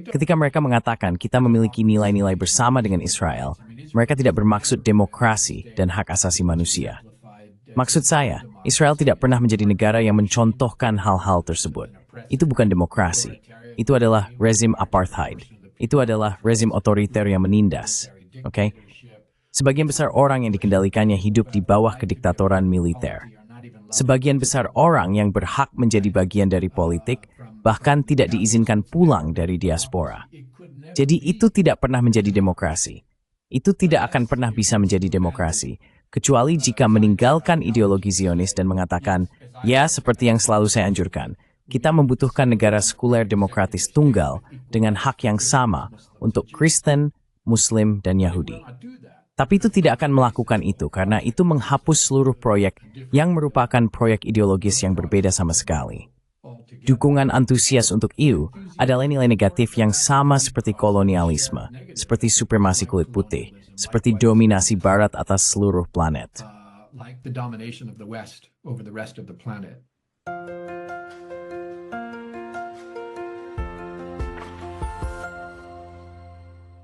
Ketika mereka mengatakan kita memiliki nilai-nilai bersama dengan Israel, mereka tidak bermaksud demokrasi dan hak asasi manusia. Maksud saya, Israel tidak pernah menjadi negara yang mencontohkan hal-hal tersebut. Itu bukan demokrasi. Itu adalah rezim apartheid. Itu adalah rezim otoriter yang menindas. Oke? Sebagian besar orang yang dikendalikannya hidup di bawah kediktatoran militer. Sebagian besar orang yang berhak menjadi bagian dari politik bahkan tidak diizinkan pulang dari diaspora. Jadi itu tidak pernah menjadi demokrasi. Itu tidak akan pernah bisa menjadi demokrasi, kecuali jika meninggalkan ideologi Zionis dan mengatakan, ya seperti yang selalu saya anjurkan, kita membutuhkan negara sekuler demokratis tunggal dengan hak yang sama untuk Kristen, Muslim, dan Yahudi. Tapi itu tidak akan melakukan itu karena itu menghapus seluruh proyek yang merupakan proyek ideologis yang berbeda sama sekali. Dukungan antusias untuk EU adalah nilai negatif yang sama seperti kolonialisme, seperti supremasi kulit putih, seperti dominasi Barat atas seluruh planet.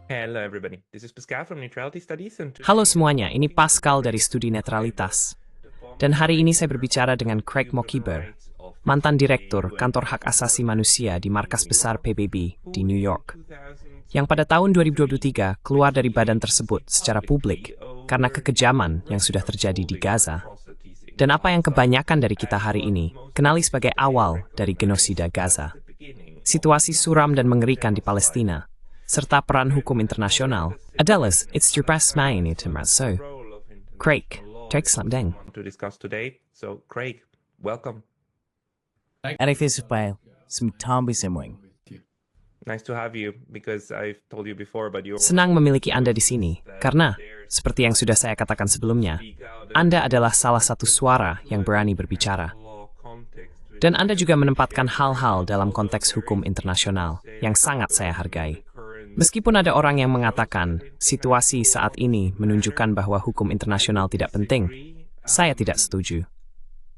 Hello everybody, this is Pascal from Neutrality Studies. Halo semuanya, ini Pascal dari Studi Netralitas. Dan hari ini saya berbicara dengan Craig Mokhiber, mantan direktur Kantor Hak Asasi Manusia di Markas Besar PBB di New York, yang pada tahun 2023 keluar dari badan tersebut secara publik karena kekejaman yang sudah terjadi di Gaza, dan apa yang kebanyakan dari kita hari ini kenali sebagai awal dari genosida Gaza. Situasi suram dan mengerikan di Palestina, serta peran hukum internasional adalah it's your best main itu so. Craig, take some deng. To discuss today, so Craig, welcome. Nice to have you because I've told you before but you. Senang memiliki Anda di sini karena seperti yang sudah saya katakan sebelumnya, Anda adalah salah satu suara yang berani berbicara. Dan Anda juga menempatkan hal-hal dalam konteks hukum internasional yang sangat saya hargai. Meskipun ada orang yang mengatakan situasi saat ini menunjukkan bahwa hukum internasional tidak penting, saya tidak setuju.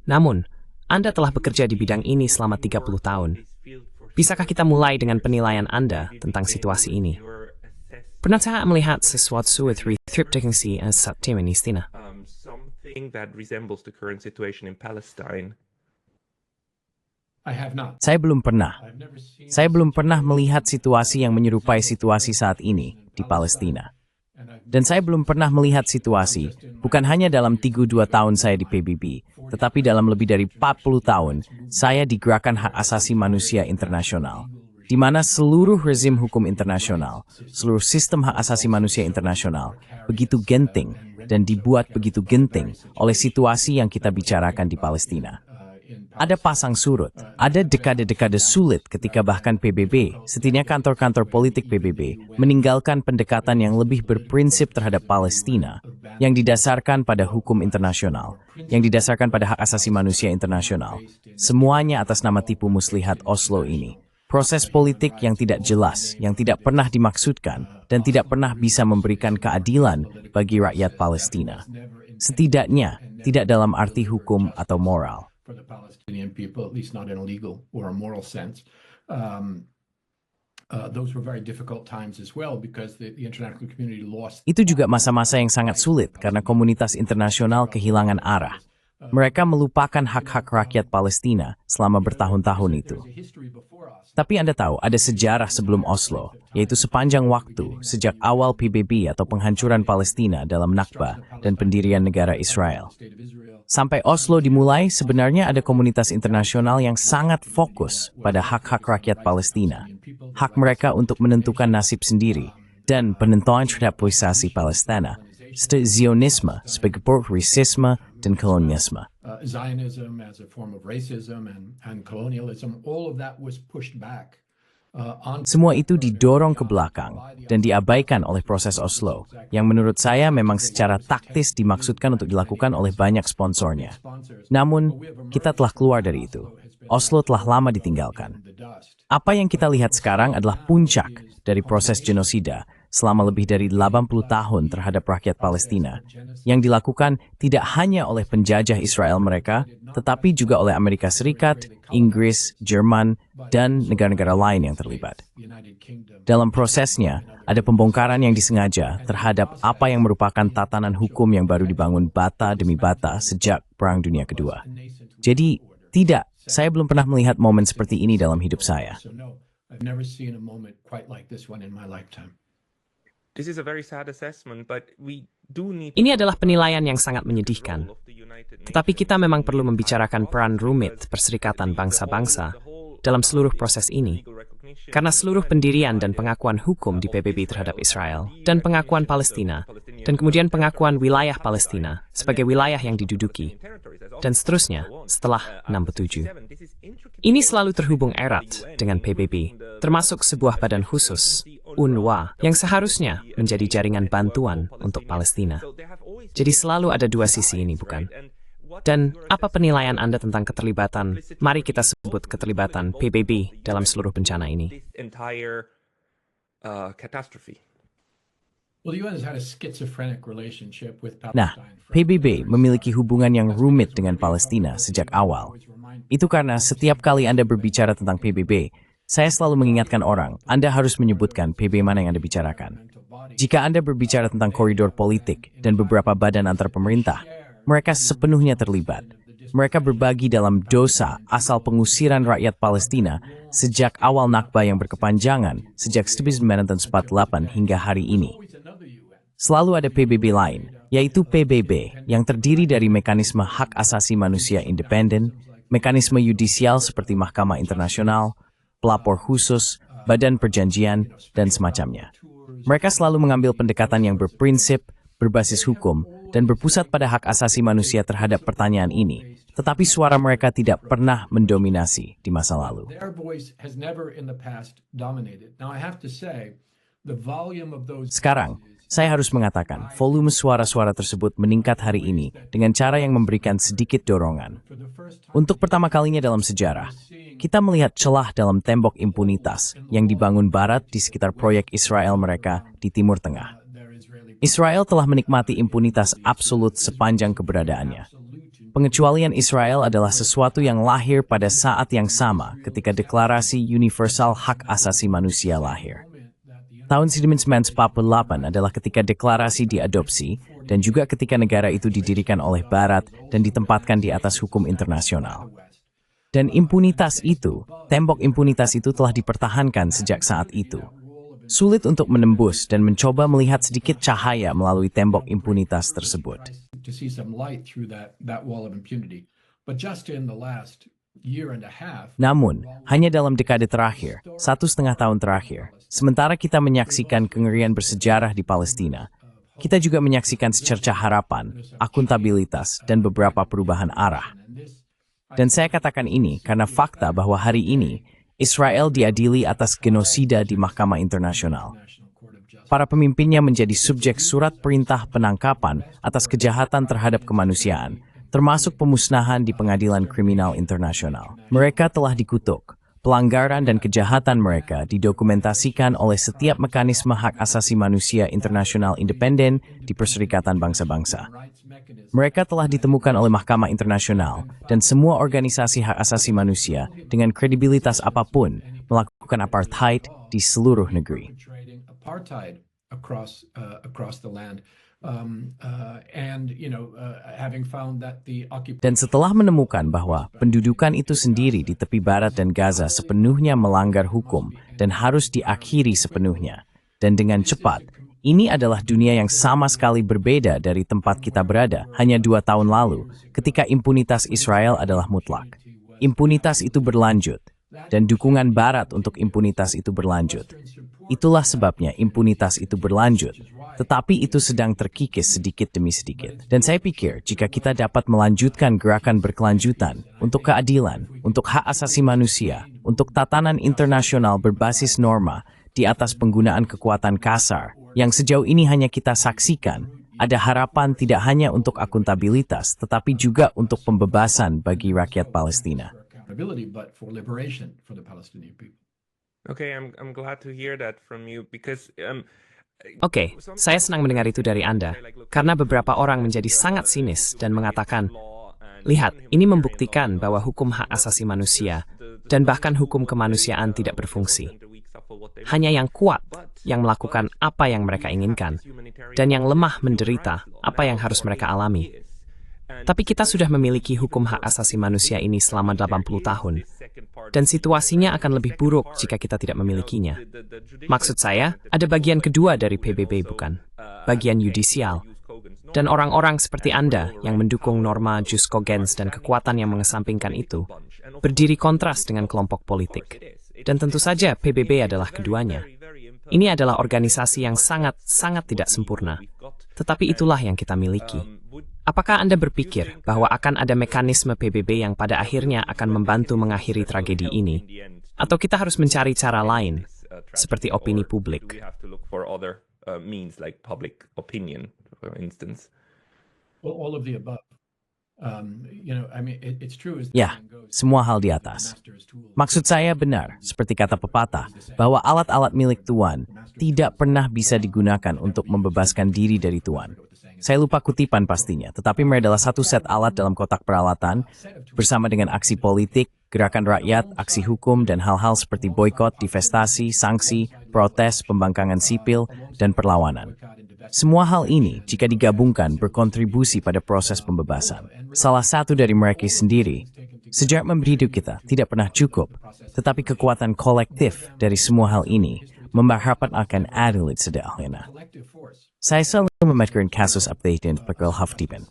Namun, Anda telah bekerja di bidang ini selama 30 tahun. Bisakah kita mulai dengan penilaian Anda tentang situasi ini? Pernah saya melihat sesuatu triptychsi saat tim Palestina? Something that resembles the current situation in Palestine. Saya belum pernah. Saya belum pernah melihat situasi yang menyerupai situasi saat ini di Palestina. Dan saya belum pernah melihat situasi, bukan hanya dalam 32 tahun saya di PBB, tetapi dalam lebih dari 40 tahun, saya di Gerakan Hak Asasi Manusia Internasional, di mana seluruh rezim hukum internasional, seluruh sistem hak asasi manusia internasional, begitu genting dan dibuat begitu genting oleh situasi yang kita bicarakan di Palestina. Ada pasang surut, ada dekade-dekade sulit ketika bahkan PBB, setidaknya kantor-kantor politik PBB, meninggalkan pendekatan yang lebih berprinsip terhadap Palestina, yang didasarkan pada hukum internasional, yang didasarkan pada hak asasi manusia internasional. Semuanya atas nama tipu muslihat Oslo ini. Proses politik yang tidak jelas, yang tidak pernah dimaksudkan, dan tidak pernah bisa memberikan keadilan bagi rakyat Palestina. Setidaknya, tidak dalam arti hukum atau moral. For the Palestinian people, at least not in a legal or a moral sense. Those were very difficult times as well because the international community lost. Itu juga masa-masa yang sangat sulit karena komunitas internasional kehilangan arah. Mereka melupakan hak-hak rakyat Palestina selama bertahun-tahun itu. Tapi Anda tahu, ada sejarah sebelum Oslo, yaitu sepanjang waktu sejak awal PBB atau penghancuran Palestina dalam Nakba dan pendirian negara Israel. Sampai Oslo dimulai, sebenarnya ada komunitas internasional yang sangat fokus pada hak-hak rakyat Palestina, hak mereka untuk menentukan nasib sendiri, dan penentuan terhadap posisi Palestina, Zionisme sebagai bentuk rasisme dan kolonialisme. Zionism as a form of racism and colonialism, all of that was pushed back. Semua itu didorong ke belakang dan diabaikan oleh proses Oslo, yang menurut saya memang secara taktis dimaksudkan untuk dilakukan oleh banyak sponsornya. Namun, kita telah keluar dari itu. Oslo telah lama ditinggalkan. Apa yang kita lihat sekarang adalah puncak dari proses genosida selama lebih dari 80 tahun terhadap rakyat Palestina, yang dilakukan tidak hanya oleh penjajah Israel mereka, tetapi juga oleh Amerika Serikat, Inggris, Jerman, dan negara-negara lain yang terlibat. Dalam prosesnya, ada pembongkaran yang disengaja terhadap apa yang merupakan tatanan hukum yang baru dibangun bata demi bata sejak Perang Dunia Kedua. Jadi, tidak, saya belum pernah melihat momen seperti ini dalam hidup saya. I've never seen a moment quite like this one in my lifetime. This is a very sad assessment, but we do need. Ini adalah penilaian yang sangat menyedihkan. Tetapi kita memang perlu membicarakan peran rumit Perserikatan Bangsa-Bangsa dalam seluruh proses ini. Karena seluruh pendirian dan pengakuan hukum di PBB terhadap Israel, dan pengakuan Palestina, dan kemudian pengakuan wilayah Palestina sebagai wilayah yang diduduki, dan seterusnya setelah 67. Ini selalu terhubung erat dengan PBB, termasuk sebuah badan khusus, UNRWA, yang seharusnya menjadi jaringan bantuan untuk Palestina. Jadi selalu ada dua sisi ini, bukan? Dan apa penilaian Anda tentang keterlibatan, mari kita sebut keterlibatan PBB dalam seluruh bencana ini? Nah, PBB memiliki hubungan yang rumit dengan Palestina sejak awal. Itu karena setiap kali Anda berbicara tentang PBB, saya selalu mengingatkan orang, Anda harus menyebutkan PBB mana yang Anda bicarakan. Jika Anda berbicara tentang koridor politik dan beberapa badan antar pemerintah, mereka sepenuhnya terlibat. Mereka berbagi dalam dosa asal pengusiran rakyat Palestina sejak awal Nakba yang berkepanjangan sejak 1948 hingga hari ini. Selalu ada PBB lain, yaitu PBB yang terdiri dari mekanisme hak asasi manusia independen, mekanisme yudisial seperti Mahkamah Internasional, pelapor khusus, badan perjanjian, dan semacamnya. Mereka selalu mengambil pendekatan yang berprinsip, berbasis hukum, dan berpusat pada hak asasi manusia terhadap pertanyaan ini, tetapi suara mereka tidak pernah mendominasi di masa lalu. Sekarang, saya harus mengatakan, volume suara-suara tersebut meningkat hari ini dengan cara yang memberikan sedikit dorongan. Untuk pertama kalinya dalam sejarah, kita melihat celah dalam tembok impunitas yang dibangun Barat di sekitar proyek Israel mereka di Timur Tengah. Israel telah menikmati impunitas absolut sepanjang keberadaannya. Pengecualian Israel adalah sesuatu yang lahir pada saat yang sama ketika Deklarasi Universal Hak Asasi Manusia lahir. Tahun 1948 adalah ketika deklarasi diadopsi dan juga ketika negara itu didirikan oleh Barat dan ditempatkan di atas hukum internasional. Dan impunitas itu, tembok impunitas itu telah dipertahankan sejak saat itu. Sulit untuk menembus dan mencoba melihat sedikit cahaya melalui tembok impunitas tersebut. Namun, hanya dalam dekade terakhir, 1,5 tahun terakhir, sementara kita menyaksikan kengerian bersejarah di Palestina, kita juga menyaksikan secercah harapan, akuntabilitas, dan beberapa perubahan arah. Dan saya katakan ini karena fakta bahwa hari ini, Israel diadili atas genosida di Mahkamah Internasional. Para pemimpinnya menjadi subjek surat perintah penangkapan atas kejahatan terhadap kemanusiaan, termasuk pemusnahan di Pengadilan Kriminal Internasional. Mereka telah dikutuk. Pelanggaran dan kejahatan mereka didokumentasikan oleh setiap mekanisme hak asasi manusia internasional independen di Perserikatan Bangsa-Bangsa. Mereka telah ditemukan oleh Mahkamah Internasional dan semua organisasi hak asasi manusia dengan kredibilitas apapun melakukan apartheid di seluruh negeri. Dan setelah menemukan bahwa pendudukan itu sendiri di tepi barat dan Gaza sepenuhnya melanggar hukum dan harus diakhiri sepenuhnya, dan dengan cepat, ini adalah dunia yang sama sekali berbeda dari tempat kita berada hanya 2 tahun lalu ketika impunitas Israel adalah mutlak. Impunitas itu berlanjut, dan dukungan Barat untuk impunitas itu berlanjut. Itulah sebabnya impunitas itu berlanjut, tetapi itu sedang terkikis sedikit demi sedikit. Dan saya pikir jika kita dapat melanjutkan gerakan berkelanjutan untuk keadilan, untuk hak asasi manusia, untuk tatanan internasional berbasis norma di atas penggunaan kekuatan kasar, yang sejauh ini hanya kita saksikan, ada harapan tidak hanya untuk akuntabilitas, tetapi juga untuk pembebasan bagi rakyat Palestina. Okay, I'm glad to hear that from you because Oke, saya senang mendengar itu dari Anda, karena beberapa orang menjadi sangat sinis dan mengatakan, lihat, ini membuktikan bahwa hukum hak asasi manusia dan bahkan hukum kemanusiaan tidak berfungsi. Hanya yang kuat yang melakukan apa yang mereka inginkan, dan yang lemah menderita apa yang harus mereka alami. Tapi kita sudah memiliki hukum hak asasi manusia ini selama 80 tahun, dan situasinya akan lebih buruk jika kita tidak memilikinya. Maksud saya, ada bagian kedua dari PBB, bukan? Bagian yudisial. Dan orang-orang seperti Anda yang mendukung norma jus cogens dan kekuatan yang mengesampingkan itu, berdiri kontras dengan kelompok politik. Dan tentu saja PBB adalah keduanya. Ini adalah organisasi yang sangat tidak sempurna. Tetapi itulah yang kita miliki. Apakah Anda berpikir bahwa akan ada mekanisme PBB yang pada akhirnya akan membantu mengakhiri tragedi ini? Atau kita harus mencari cara lain, seperti opini publik? All of the above. Ya, semua hal di atas. Maksud saya benar, seperti kata pepatah, bahwa alat-alat milik Tuan tidak pernah bisa digunakan untuk membebaskan diri dari Tuan. Saya lupa kutipan pastinya, tetapi mereka adalah satu set alat dalam kotak peralatan, bersama dengan aksi politik, gerakan rakyat, aksi hukum, dan hal-hal seperti boikot, divestasi, sanksi, protes, pembangkangan sipil, dan perlawanan. Semua hal ini, jika digabungkan, berkontribusi pada proses pembebasan. Salah satu dari mereka sendiri, sejak memberi hidup kita, tidak pernah cukup, tetapi kekuatan kolektif dari semua hal ini memberharapkan akan adil sederhana. Saya selalu memikirkan kasus update dan Pekel Haftipen.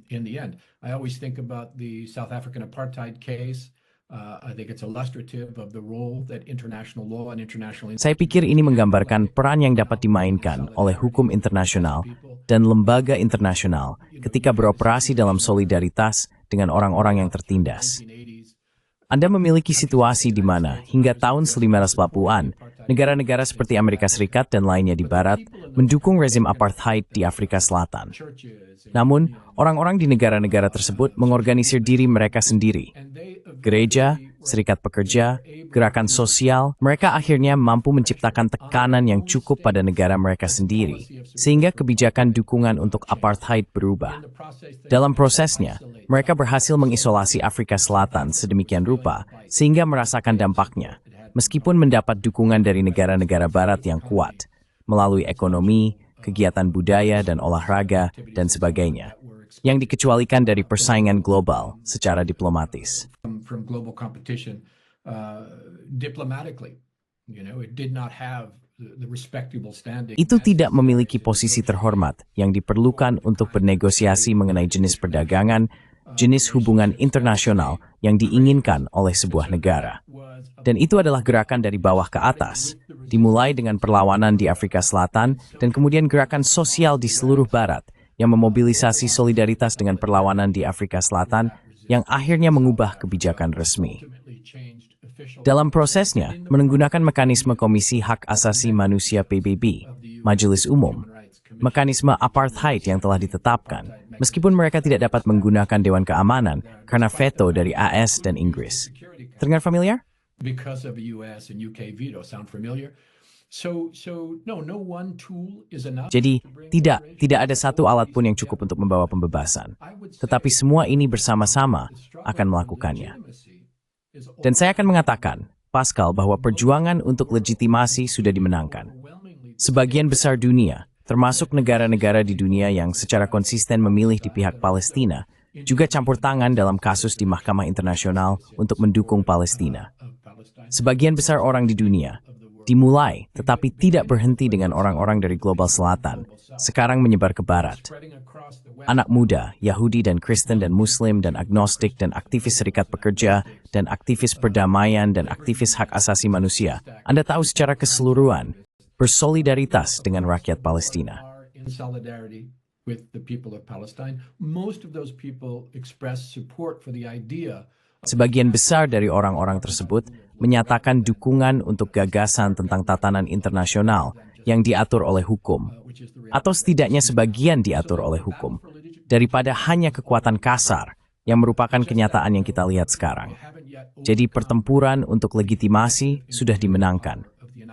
In the end, I always think about the South African apartheid case. I think it's illustrative of the role that international law and international. Saya pikir ini menggambarkan peran yang dapat dimainkan oleh hukum internasional dan lembaga internasional ketika beroperasi dalam solidaritas dengan orang-orang yang tertindas. Anda memiliki situasi di mana hingga tahun 1940-an, negara-negara seperti Amerika Serikat dan lainnya di Barat mendukung rezim apartheid di Afrika Selatan. Namun, orang-orang di negara-negara tersebut mengorganisir diri mereka sendiri. Gereja, serikat pekerja, gerakan sosial, mereka akhirnya mampu menciptakan tekanan yang cukup pada negara mereka sendiri, sehingga kebijakan dukungan untuk apartheid berubah. Dalam prosesnya, mereka berhasil mengisolasi Afrika Selatan sedemikian rupa, sehingga merasakan dampaknya, meskipun mendapat dukungan dari negara-negara Barat yang kuat, melalui ekonomi, kegiatan budaya dan olahraga, dan sebagainya, yang dikecualikan dari persaingan global secara diplomatis. From global competition, diplomatically, it did not have the respectable standing. Itu tidak memiliki posisi terhormat yang diperlukan untuk bernegosiasi mengenai jenis perdagangan, jenis hubungan internasional yang diinginkan oleh sebuah negara. Dan itu adalah gerakan dari bawah ke atas, dimulai dengan perlawanan di Afrika Selatan dan kemudian gerakan sosial di seluruh Barat yang memobilisasi solidaritas dengan perlawanan di Afrika Selatan yang akhirnya mengubah kebijakan resmi. Dalam prosesnya, menggunakan mekanisme Komisi Hak Asasi Manusia PBB, Majelis Umum, mekanisme apartheid yang telah ditetapkan, meskipun mereka tidak dapat menggunakan Dewan Keamanan karena veto dari AS dan Inggris. Terdengar familiar? Because of the US and UK veto, sound familiar? No one tool is enough. Jadi, tidak ada satu alat pun yang cukup untuk membawa pembebasan. Tetapi semua ini bersama-sama akan melakukannya. Dan saya akan mengatakan, Pascal, bahwa perjuangan untuk legitimasi sudah dimenangkan. Sebagian besar dunia, termasuk negara-negara di dunia yang secara konsisten memilih di pihak Palestina, juga campur tangan dalam kasus di Mahkamah Internasional untuk mendukung Palestina. Sebagian besar orang di dunia, dimulai tetapi tidak berhenti dengan orang-orang dari global selatan, sekarang menyebar ke barat. Anak muda, Yahudi dan Kristen dan Muslim dan agnostik dan aktivis serikat pekerja dan aktivis perdamaian dan aktivis hak asasi manusia, Anda tahu secara keseluruhan, bersolidaritas dengan rakyat Palestina. Sebagian besar dari orang-orang tersebut menyatakan dukungan untuk gagasan tentang tatanan internasional yang diatur oleh hukum, atau setidaknya sebagian diatur oleh hukum, daripada hanya kekuatan kasar yang merupakan kenyataan yang kita lihat sekarang. Jadi pertempuran untuk legitimasi sudah dimenangkan,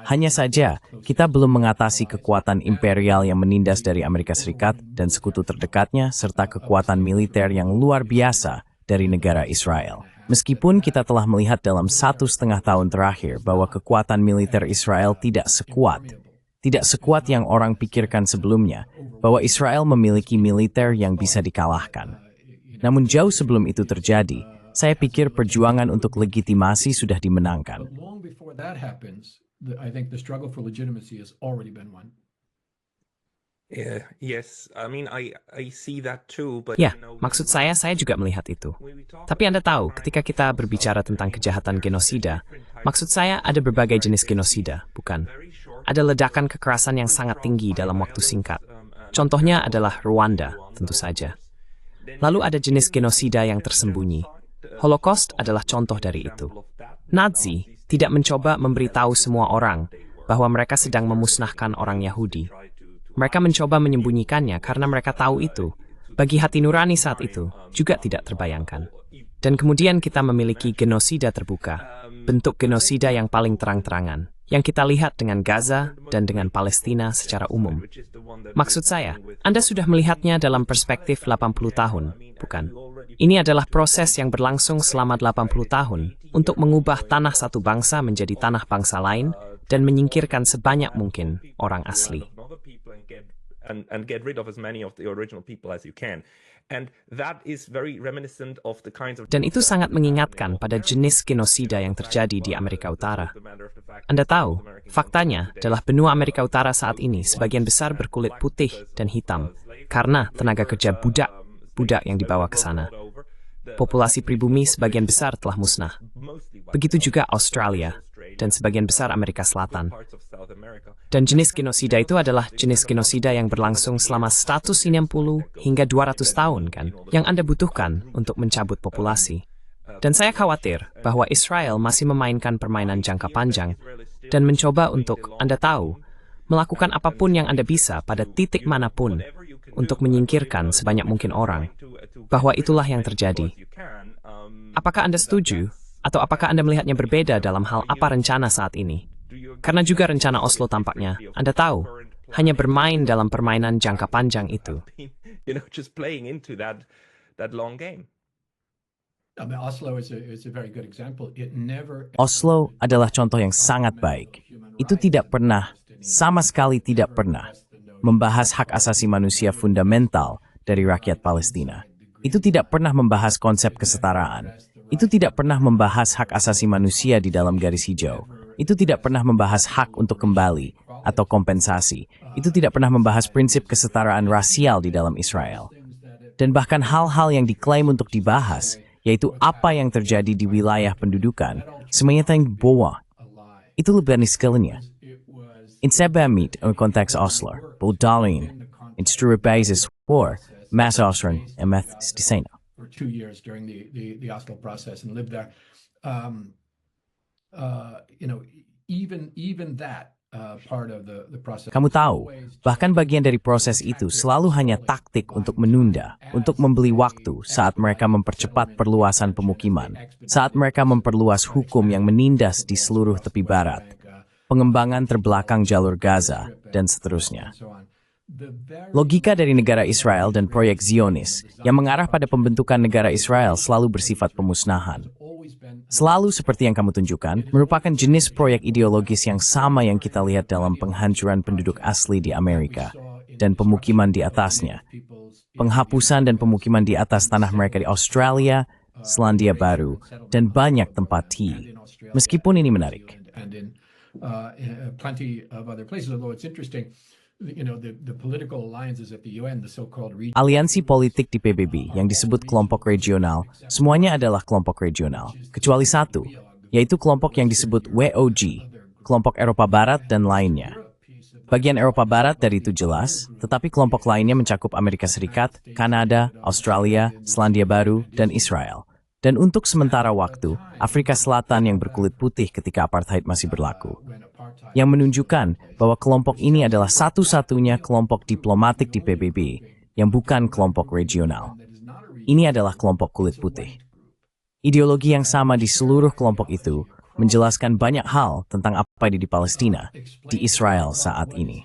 Hanya saja, kita belum mengatasi kekuatan imperial yang menindas dari Amerika Serikat dan sekutu terdekatnya, serta kekuatan militer yang luar biasa dari negara Israel. Meskipun kita telah melihat dalam 1,5 tahun terakhir bahwa kekuatan militer Israel tidak sekuat yang orang pikirkan sebelumnya, bahwa Israel memiliki militer yang bisa dikalahkan. Namun jauh sebelum itu terjadi, saya pikir perjuangan untuk legitimasi sudah dimenangkan. But long before that happens, I think the struggle for legitimacy has already been won. Yeah, yes, I mean I see that too, but Ya, maksud saya juga melihat itu. Tapi Anda tahu, ketika kita berbicara tentang kejahatan genosida, maksud saya ada berbagai jenis genosida, bukan? Ada ledakan kekerasan yang sangat tinggi dalam waktu singkat. Contohnya adalah Rwanda, tentu saja. Lalu ada jenis genosida yang tersembunyi. Holocaust adalah contoh dari itu. Nazi tidak mencoba memberitahu semua orang bahwa mereka sedang memusnahkan orang Yahudi. Mereka mencoba menyembunyikannya karena mereka tahu itu. Bagi hati nurani saat itu, juga tidak terbayangkan. Dan kemudian kita memiliki genosida terbuka, bentuk genosida yang paling terang-terangan, yang kita lihat dengan Gaza dan dengan Palestina secara umum. Maksud saya, Anda sudah melihatnya dalam perspektif 80 tahun, bukan? Ini adalah proses yang berlangsung selama 80 tahun untuk mengubah tanah satu bangsa menjadi tanah bangsa lain dan menyingkirkan sebanyak mungkin orang asli. And get rid of as many of the original people as you can. And that is very reminiscent of the kinds of. Dan itu sangat mengingatkan pada jenis genosida yang terjadi di Amerika Utara. Anda tahu, faktanya adalah benua Amerika Utara saat ini sebagian besar berkulit putih dan hitam karena tenaga kerja budak yang dibawa ke sana. Populasi pribumi sebagian besar telah musnah. Begitu juga Australia dan sebagian besar Amerika Selatan. Dan jenis genosida itu adalah jenis genosida yang berlangsung selama 190 hingga 200 tahun kan, yang Anda butuhkan untuk mencabut populasi. Dan saya khawatir bahwa Israel masih memainkan permainan jangka panjang dan mencoba untuk, Anda tahu, melakukan apapun yang Anda bisa pada titik manapun untuk menyingkirkan sebanyak mungkin orang, bahwa itulah yang terjadi. Apakah Anda setuju? Atau apakah Anda melihatnya berbeda dalam hal apa rencana saat ini? Karena juga rencana Oslo tampaknya, Anda tahu, hanya bermain dalam permainan jangka panjang itu. Just playing into that long game. I mean, Oslo is a very good example. It never. Oslo adalah contoh yang sangat baik. Itu tidak pernah, sama sekali tidak pernah, membahas hak asasi manusia fundamental dari rakyat Palestina. Itu tidak pernah membahas konsep kesetaraan. Itu tidak pernah membahas hak asasi manusia di dalam garis hijau. Itu tidak pernah membahas hak untuk kembali atau kompensasi. Itu tidak pernah membahas prinsip kesetaraan rasial di dalam Israel. Dan bahkan hal-hal yang diklaim untuk dibahas, yaitu apa yang terjadi di wilayah pendudukan, semuanya yang boa. Itu lebih niskilnya. In sebamit ang konteks Oslo, Boldalin, in Strurebasis war, mass Osron, and meth stisena. For 2 years during the Oslo process and lived there. Even that part of the process. Kamu tahu, bahkan bagian dari proses itu selalu hanya taktik untuk menunda, untuk membeli waktu saat mereka mempercepat perluasan pemukiman, saat mereka memperluas hukum yang menindas di seluruh tepi barat, pengembangan terbelakang jalur Gaza, dan seterusnya. Logika dari negara Israel dan proyek Zionis yang mengarah pada pembentukan negara Israel selalu bersifat pemusnahan. Selalu seperti yang kamu tunjukkan, merupakan jenis proyek ideologis yang sama yang kita lihat dalam penghancuran penduduk asli di Amerika dan pemukiman di atasnya. Penghapusan dan pemukiman di atas tanah mereka di Australia, Selandia Baru, dan banyak tempat T. Meskipun ini menarik. Aliansi politik di PBB yang disebut kelompok regional, semuanya adalah kelompok regional, kecuali satu, yaitu kelompok yang disebut WOG, kelompok Eropa Barat dan lainnya. Bagian Eropa Barat dari itu jelas, tetapi kelompok lainnya mencakup Amerika Serikat, Kanada, Australia, Selandia Baru, dan Israel. Dan untuk sementara waktu, Afrika Selatan yang berkulit putih ketika apartheid masih berlaku. Yang menunjukkan bahwa kelompok ini adalah satu-satunya kelompok diplomatik di PBB yang bukan kelompok regional. Ini adalah kelompok kulit putih. Ideologi yang sama di seluruh kelompok itu menjelaskan banyak hal tentang apa di Palestina, di Israel saat ini.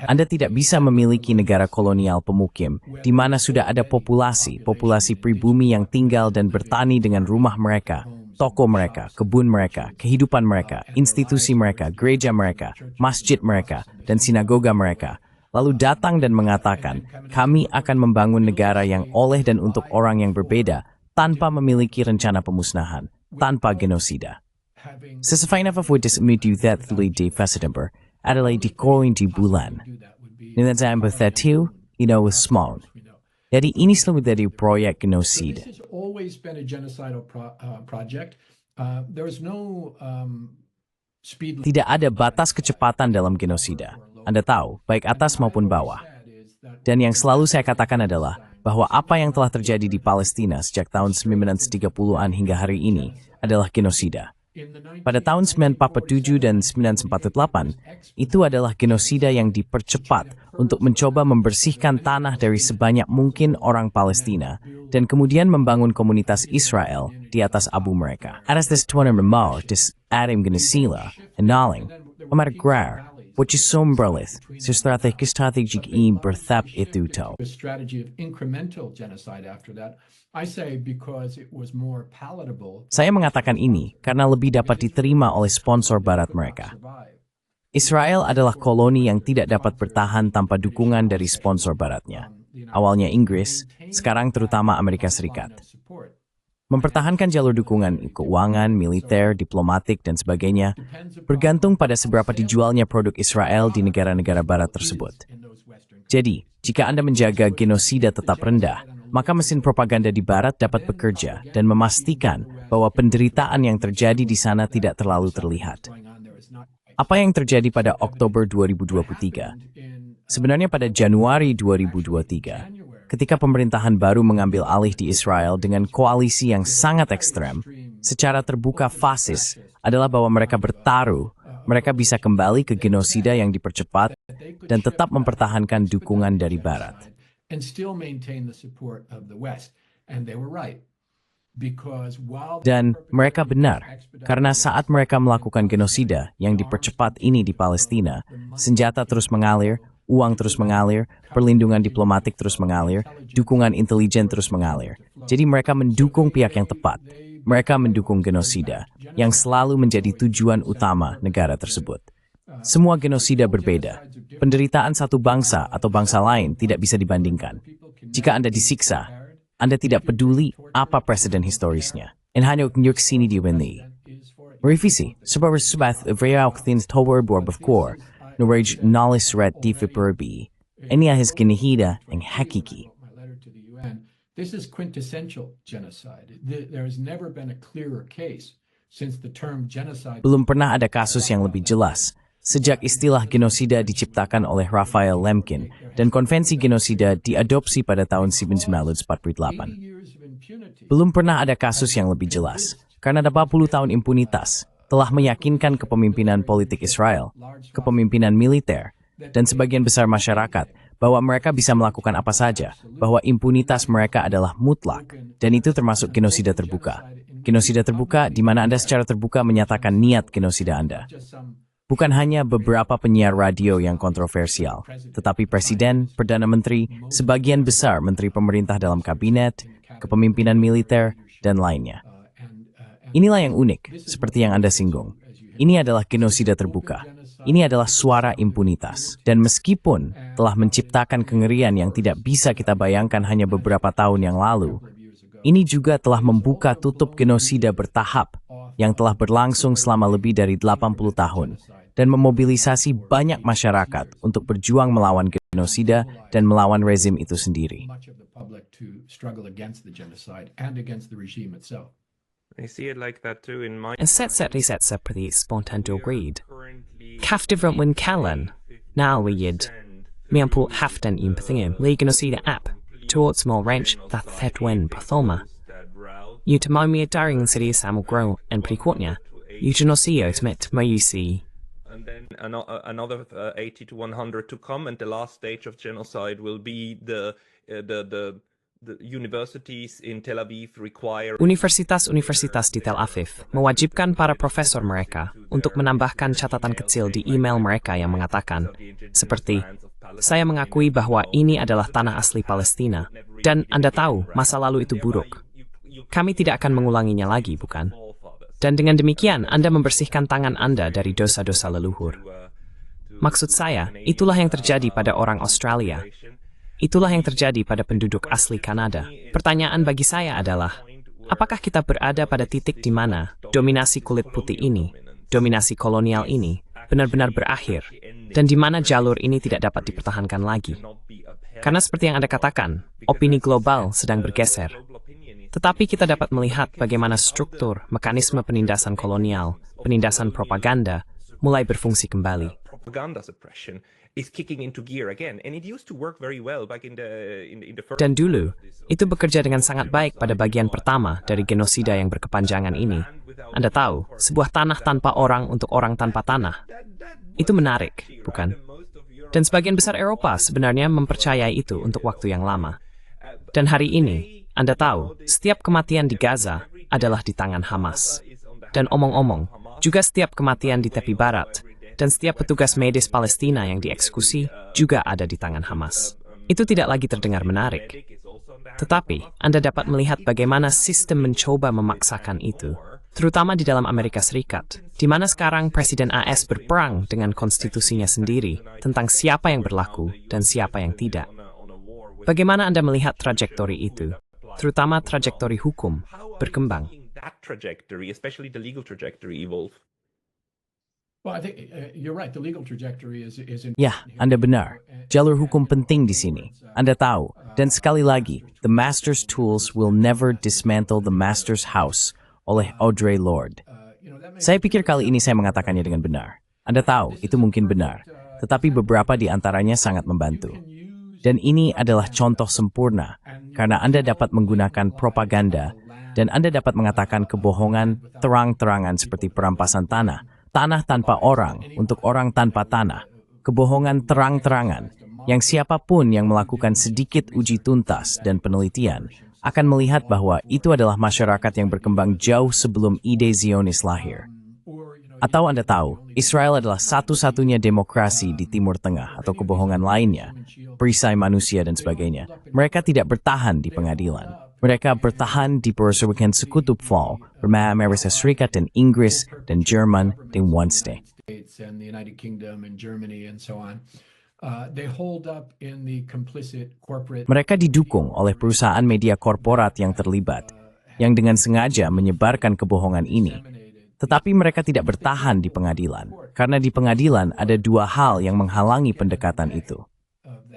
Anda tidak bisa memiliki negara kolonial pemukim di mana sudah ada populasi pribumi yang tinggal dan bertani dengan rumah mereka, toko mereka, kebun mereka, kehidupan mereka, institusi mereka, gereja mereka, masjid mereka, dan sinagoga mereka. Lalu datang dan mengatakan, kami akan membangun negara yang oleh dan untuk orang yang berbeda tanpa memiliki rencana pemusnahan, tanpa genosida. Sesuai nafas menuju di September adalah dikoin di bulan. Nilai saya berthetiu, small. Jadi ini selalu dari proyek genosida. Tidak ada batas kecepatan dalam genosida. Anda tahu, baik atas maupun bawah. Dan yang selalu saya katakan adalah bahwa apa yang telah terjadi di Palestina sejak tahun 1930-an hingga hari ini adalah genosida. Pada tahun 1947 dan 1948, itu adalah genosida yang dipercepat untuk mencoba membersihkan tanah dari sebanyak mungkin orang Palestina dan kemudian membangun komunitas Israel di atas abu mereka. Atas des tuanan remau des Adam genosila, enaling, omadagrar, which is sombrelith, strategik i berthap itu to. A strategy of incremental genocide after that. I say because it was more palatable. Saya mengatakan ini karena lebih dapat diterima oleh sponsor barat mereka. Israel adalah koloni yang tidak dapat bertahan tanpa dukungan dari sponsor baratnya. Awalnya Inggris, sekarang terutama Amerika Serikat. Mempertahankan jalur dukungan keuangan, militer, diplomatik, dan sebagainya bergantung pada seberapa dijualnya produk Israel di negara-negara barat tersebut. Jadi, jika Anda menjaga genosida tetap rendah, maka mesin propaganda di barat dapat bekerja dan memastikan bahwa penderitaan yang terjadi di sana tidak terlalu terlihat. Apa yang terjadi pada Oktober 2023? Sebenarnya pada Januari 2023, ketika pemerintahan baru mengambil alih di Israel dengan koalisi yang sangat ekstrem, secara terbuka fasis adalah bahwa mereka bertaruh, mereka bisa kembali ke genosida yang dipercepat dan tetap mempertahankan dukungan dari Barat. Dan mereka benar, karena saat mereka melakukan genosida yang dipercepat ini di Palestina, senjata terus mengalir, uang terus mengalir, perlindungan diplomatik terus mengalir, dukungan intelijen terus mengalir. Jadi mereka mendukung pihak yang tepat. Mereka mendukung genosida, yang selalu menjadi tujuan utama negara tersebut. Semua genosida berbeda. Penderitaan satu bangsa atau bangsa lain tidak bisa dibandingkan. Jika Anda disiksa, Anda tidak peduli apa presiden historisnya. En hanya nyuk sini diwini. Merevisi, sebab sebath vreauk thins tower before, Norway knowledge red difiperbi. Ini ahis genihida yang hakiki. This is quintessential genocide. There has never been a clearer case since the term genocide. Belum pernah ada kasus yang lebih jelas sejak istilah genosida diciptakan oleh Raphael Lemkin dan konvensi genosida diadopsi pada tahun 1948. Belum pernah ada kasus yang lebih jelas karena 80 tahun impunitas telah meyakinkan kepemimpinan politik Israel, kepemimpinan militer, dan sebagian besar masyarakat bahwa mereka bisa melakukan apa saja, bahwa impunitas mereka adalah mutlak, dan itu termasuk genosida terbuka. Genosida terbuka di mana Anda secara terbuka menyatakan niat genosida Anda. Bukan hanya beberapa penyiar radio yang kontroversial, tetapi presiden, perdana menteri, sebagian besar menteri pemerintah dalam kabinet, kepemimpinan militer, dan lainnya. Inilah yang unik, seperti yang Anda singgung. Ini adalah genosida terbuka. Ini adalah suara impunitas. Dan meskipun telah menciptakan kengerian yang tidak bisa kita bayangkan hanya beberapa tahun yang lalu, ini juga telah membuka tutup genosida bertahap yang telah berlangsung selama lebih dari 80 tahun dan memobilisasi banyak masyarakat untuk berjuang melawan genosida dan melawan rezim itu sendiri. En set risetsa prati spontanto greed. Kaftivrum win kallen. Now we yid. Miampul haften in pathingim. Leganosida app. Towards more wrench that thet win pathoma. You to my me daring city samul grow and prequotnia. You to no see met my you see. And then another 80 to 100 to come, and the last stage of genocide will be the The universities in Tel Aviv require Universitas-universitas di Tel Aviv mewajibkan para profesor mereka untuk menambahkan catatan kecil di email mereka yang mengatakan, seperti, "Saya mengakui bahwa ini adalah tanah asli Palestina, dan Anda tahu masa lalu itu buruk. Kami tidak akan mengulanginya lagi, bukan? Dan dengan demikian, Anda membersihkan tangan Anda dari dosa-dosa leluhur." Maksud saya, itulah yang terjadi pada orang Australia. Itulah yang terjadi pada penduduk asli Kanada. Pertanyaan bagi saya adalah, apakah kita berada pada titik di mana dominasi kulit putih ini, dominasi kolonial ini, benar-benar berakhir, dan di mana jalur ini tidak dapat dipertahankan lagi? Karena seperti yang Anda katakan, opini global sedang bergeser. Tetapi kita dapat melihat bagaimana struktur, mekanisme penindasan kolonial, penindasan propaganda, mulai berfungsi kembali. Propaganda suppression is kicking into gear again, and it used to work very well back in the first. Dan dulu, itu bekerja dengan sangat baik pada bagian pertama dari genosida yang berkepanjangan ini. Anda tahu, sebuah tanah tanpa orang untuk orang tanpa tanah. Itu menarik, bukan? Dan sebagian besar Eropa sebenarnya mempercayai itu untuk waktu yang lama. Dan hari ini, Anda tahu, setiap kematian di Gaza adalah di tangan Hamas. Dan omong-omong, juga setiap kematian di tepi barat, dan setiap petugas medis Palestina yang dieksekusi juga ada di tangan Hamas. Itu tidak lagi terdengar menarik. Tetapi, Anda dapat melihat bagaimana sistem mencoba memaksakan itu, terutama di dalam Amerika Serikat, di mana sekarang Presiden AS berperang dengan konstitusinya sendiri tentang siapa yang berlaku dan siapa yang tidak. Bagaimana Anda melihat trajektori itu, terutama trajektori hukum, berkembang? That trajectory, especially the legal trajectory, evolve. Well, I think you're right. The legal trajectory is Ya, Anda benar. Jalur hukum penting di sini. Anda tahu. Dan sekali lagi, The Master's Tools will never dismantle the Master's House oleh Audre Lorde. Saya pikir kali ini saya mengatakannya dengan benar. Anda tahu, itu mungkin benar. Tetapi beberapa di antaranya sangat membantu. Dan ini adalah contoh sempurna, karena Anda dapat menggunakan propaganda, dan Anda dapat mengatakan kebohongan terang-terangan seperti perampasan tanah, tanah tanpa orang untuk orang tanpa tanah, kebohongan terang-terangan, yang siapapun yang melakukan sedikit uji tuntas dan penelitian akan melihat bahwa itu adalah masyarakat yang berkembang jauh sebelum ide Zionis lahir. Atau Anda tahu, Israel adalah satu-satunya demokrasi di Timur Tengah atau kebohongan lainnya, perisai manusia dan sebagainya. Mereka tidak bertahan di pengadilan. Mereka bertahan di Perserikatan Sekutu Fall, bersama Amerika Serikat dan Inggris dan Jerman dan Wednesday. and the United Kingdom and Germany and so on. They hold up in the complicit corporate. Mereka didukung oleh perusahaan media korporat yang terlibat, yang dengan sengaja menyebarkan kebohongan ini. Tetapi mereka tidak bertahan di pengadilan, karena di pengadilan ada dua hal yang menghalangi pendekatan itu.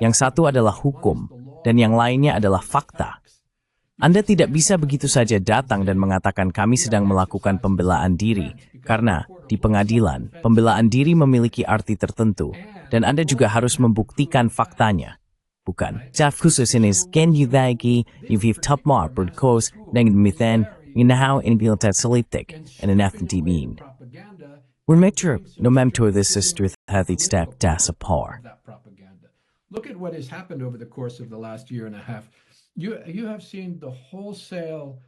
Yang satu adalah hukum, dan yang lainnya adalah fakta. Anda tidak bisa begitu saja datang dan mengatakan kami sedang melakukan pembelaan diri, karena di pengadilan, pembelaan diri memiliki arti tertentu, dan Anda juga harus membuktikan faktanya. Bukan. Saf khusus ini, gen yudhagi, yuvif tapmar berkos, dengan demikian, inahaw inabilitas seliptik, and anathetimin. Bermetrip, no memtor this sister hathit step das apar. Look at what has happened over the course of the last year and a half. You have seen the wholesale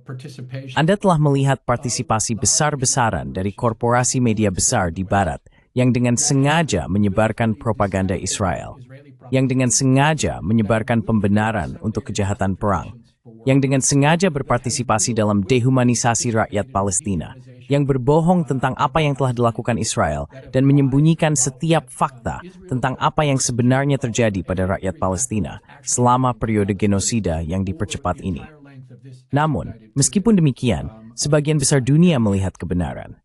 participation. Anda telah melihat partisipasi besar-besaran dari korporasi media besar di Barat yang dengan sengaja menyebarkan propaganda Israel, yang dengan sengaja menyebarkan pembenaran untuk kejahatan perang, yang dengan sengaja berpartisipasi dalam dehumanisasi rakyat Palestina, yang berbohong tentang apa yang telah dilakukan Israel dan menyembunyikan setiap fakta tentang apa yang sebenarnya terjadi pada rakyat Palestina selama periode genosida yang dipercepat ini. Namun, meskipun demikian, sebagian besar dunia melihat kebenaran.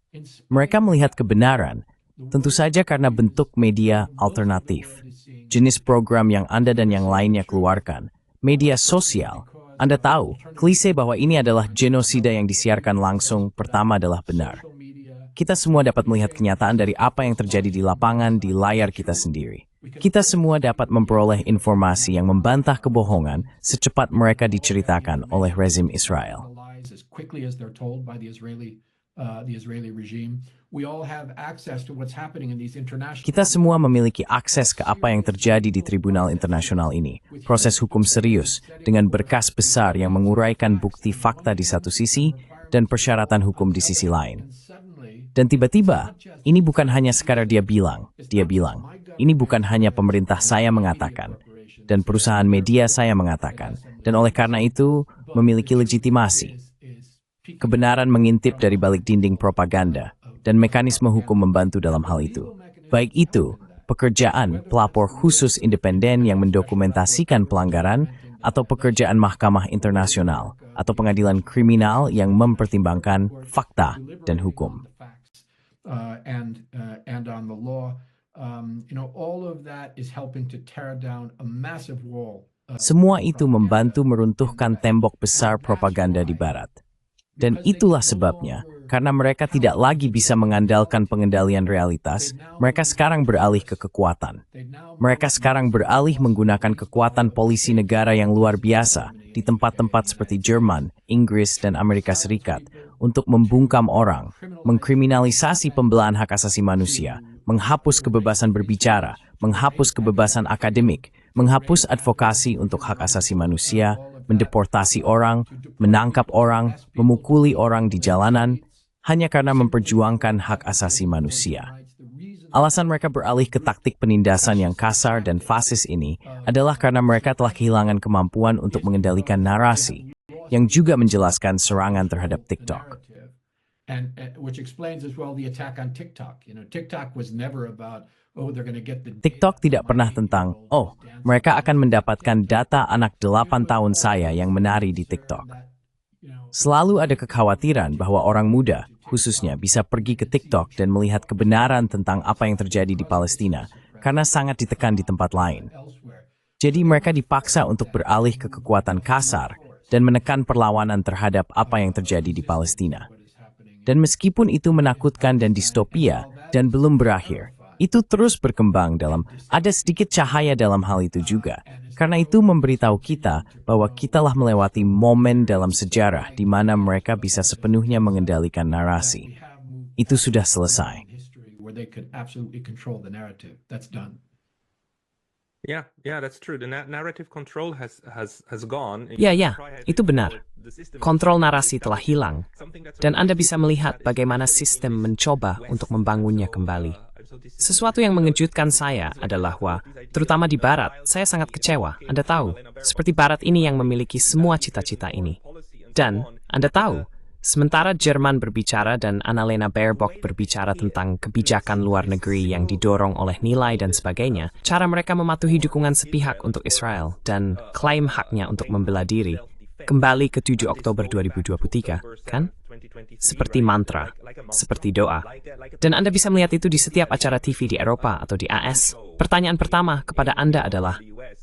Mereka melihat kebenaran, tentu saja karena bentuk media alternatif, jenis program yang Anda dan yang lainnya keluarkan, media sosial. Anda tahu, klise bahwa ini adalah genosida yang disiarkan langsung pertama adalah benar. Kita semua dapat melihat kenyataan dari apa yang terjadi di lapangan di layar kita sendiri. Kita semua dapat memperoleh informasi yang membantah kebohongan secepat mereka diceritakan oleh rezim Israel. As quickly as they're told by the Israeli the Israeli regime. We all have access to what's happening in these international. Kita semua memiliki akses ke apa yang terjadi di Tribunal Internasional ini. Proses hukum serius, dengan berkas besar yang menguraikan bukti fakta di satu sisi dan persyaratan hukum di sisi lain. Dan tiba-tiba, ini bukan hanya sekadar dia bilang, ini bukan hanya pemerintah saya mengatakan, dan perusahaan media saya mengatakan, dan oleh karena itu memiliki legitimasi. Kebenaran mengintip dari balik dinding propaganda, dan mekanisme hukum membantu dalam hal itu. Baik itu, pekerjaan pelapor khusus independen yang mendokumentasikan pelanggaran, atau pekerjaan Mahkamah Internasional, atau pengadilan kriminal yang mempertimbangkan fakta dan hukum. And on the law, all of that is helping to tear down a massive wall. Semua itu membantu meruntuhkan tembok besar propaganda di Barat. Dan itulah sebabnya, karena mereka tidak lagi bisa mengandalkan pengendalian realitas, mereka sekarang beralih ke kekuatan. Mereka sekarang beralih menggunakan kekuatan polisi negara yang luar biasa di tempat-tempat seperti Jerman, Inggris, dan Amerika Serikat untuk membungkam orang, mengkriminalisasi pembelaan hak asasi manusia, menghapus kebebasan berbicara, menghapus kebebasan akademik, menghapus advokasi untuk hak asasi manusia, mendeportasi orang, menangkap orang, memukuli orang di jalanan, hanya karena memperjuangkan hak asasi manusia. Alasan mereka beralih ke taktik penindasan yang kasar dan fasis ini adalah karena mereka telah kehilangan kemampuan untuk mengendalikan narasi, yang juga menjelaskan serangan terhadap TikTok. And which explains as well the attack on TikTok. TikTok was never about, they're going to get the TikTok tidak pernah tentang, mereka akan mendapatkan data anak 8 tahun saya yang menari di TikTok. Selalu ada kekhawatiran bahwa orang muda, khususnya, bisa pergi ke TikTok dan melihat kebenaran tentang apa yang terjadi di Palestina, karena sangat ditekan di tempat lain. Jadi mereka dipaksa untuk beralih ke kekuatan kasar dan menekan perlawanan terhadap apa yang terjadi di Palestina. Dan meskipun itu menakutkan dan distopia dan belum berakhir, itu terus berkembang ada sedikit cahaya dalam hal itu juga. Karena itu memberitahu kita bahwa kitalah melewati momen dalam sejarah di mana mereka bisa sepenuhnya mengendalikan narasi. Itu sudah selesai. Yeah, that's true. The narrative control has gone. Ya, itu benar. Kontrol narasi telah hilang, dan Anda bisa melihat bagaimana sistem mencoba untuk membangunnya kembali. Sesuatu yang mengejutkan saya adalah terutama di Barat, saya sangat kecewa. Anda tahu, seperti Barat ini yang memiliki semua cita-cita ini. Dan, Anda tahu, sementara Jerman berbicara dan Annalena Baerbock berbicara tentang kebijakan luar negeri yang didorong oleh nilai dan sebagainya, cara mereka mematuhi dukungan sepihak untuk Israel dan klaim haknya untuk membela diri, kembali ke 7 Oktober 2023, kan? Seperti mantra, seperti doa. Dan Anda bisa melihat itu di setiap acara TV di Eropa atau di AS. Pertanyaan pertama kepada Anda adalah,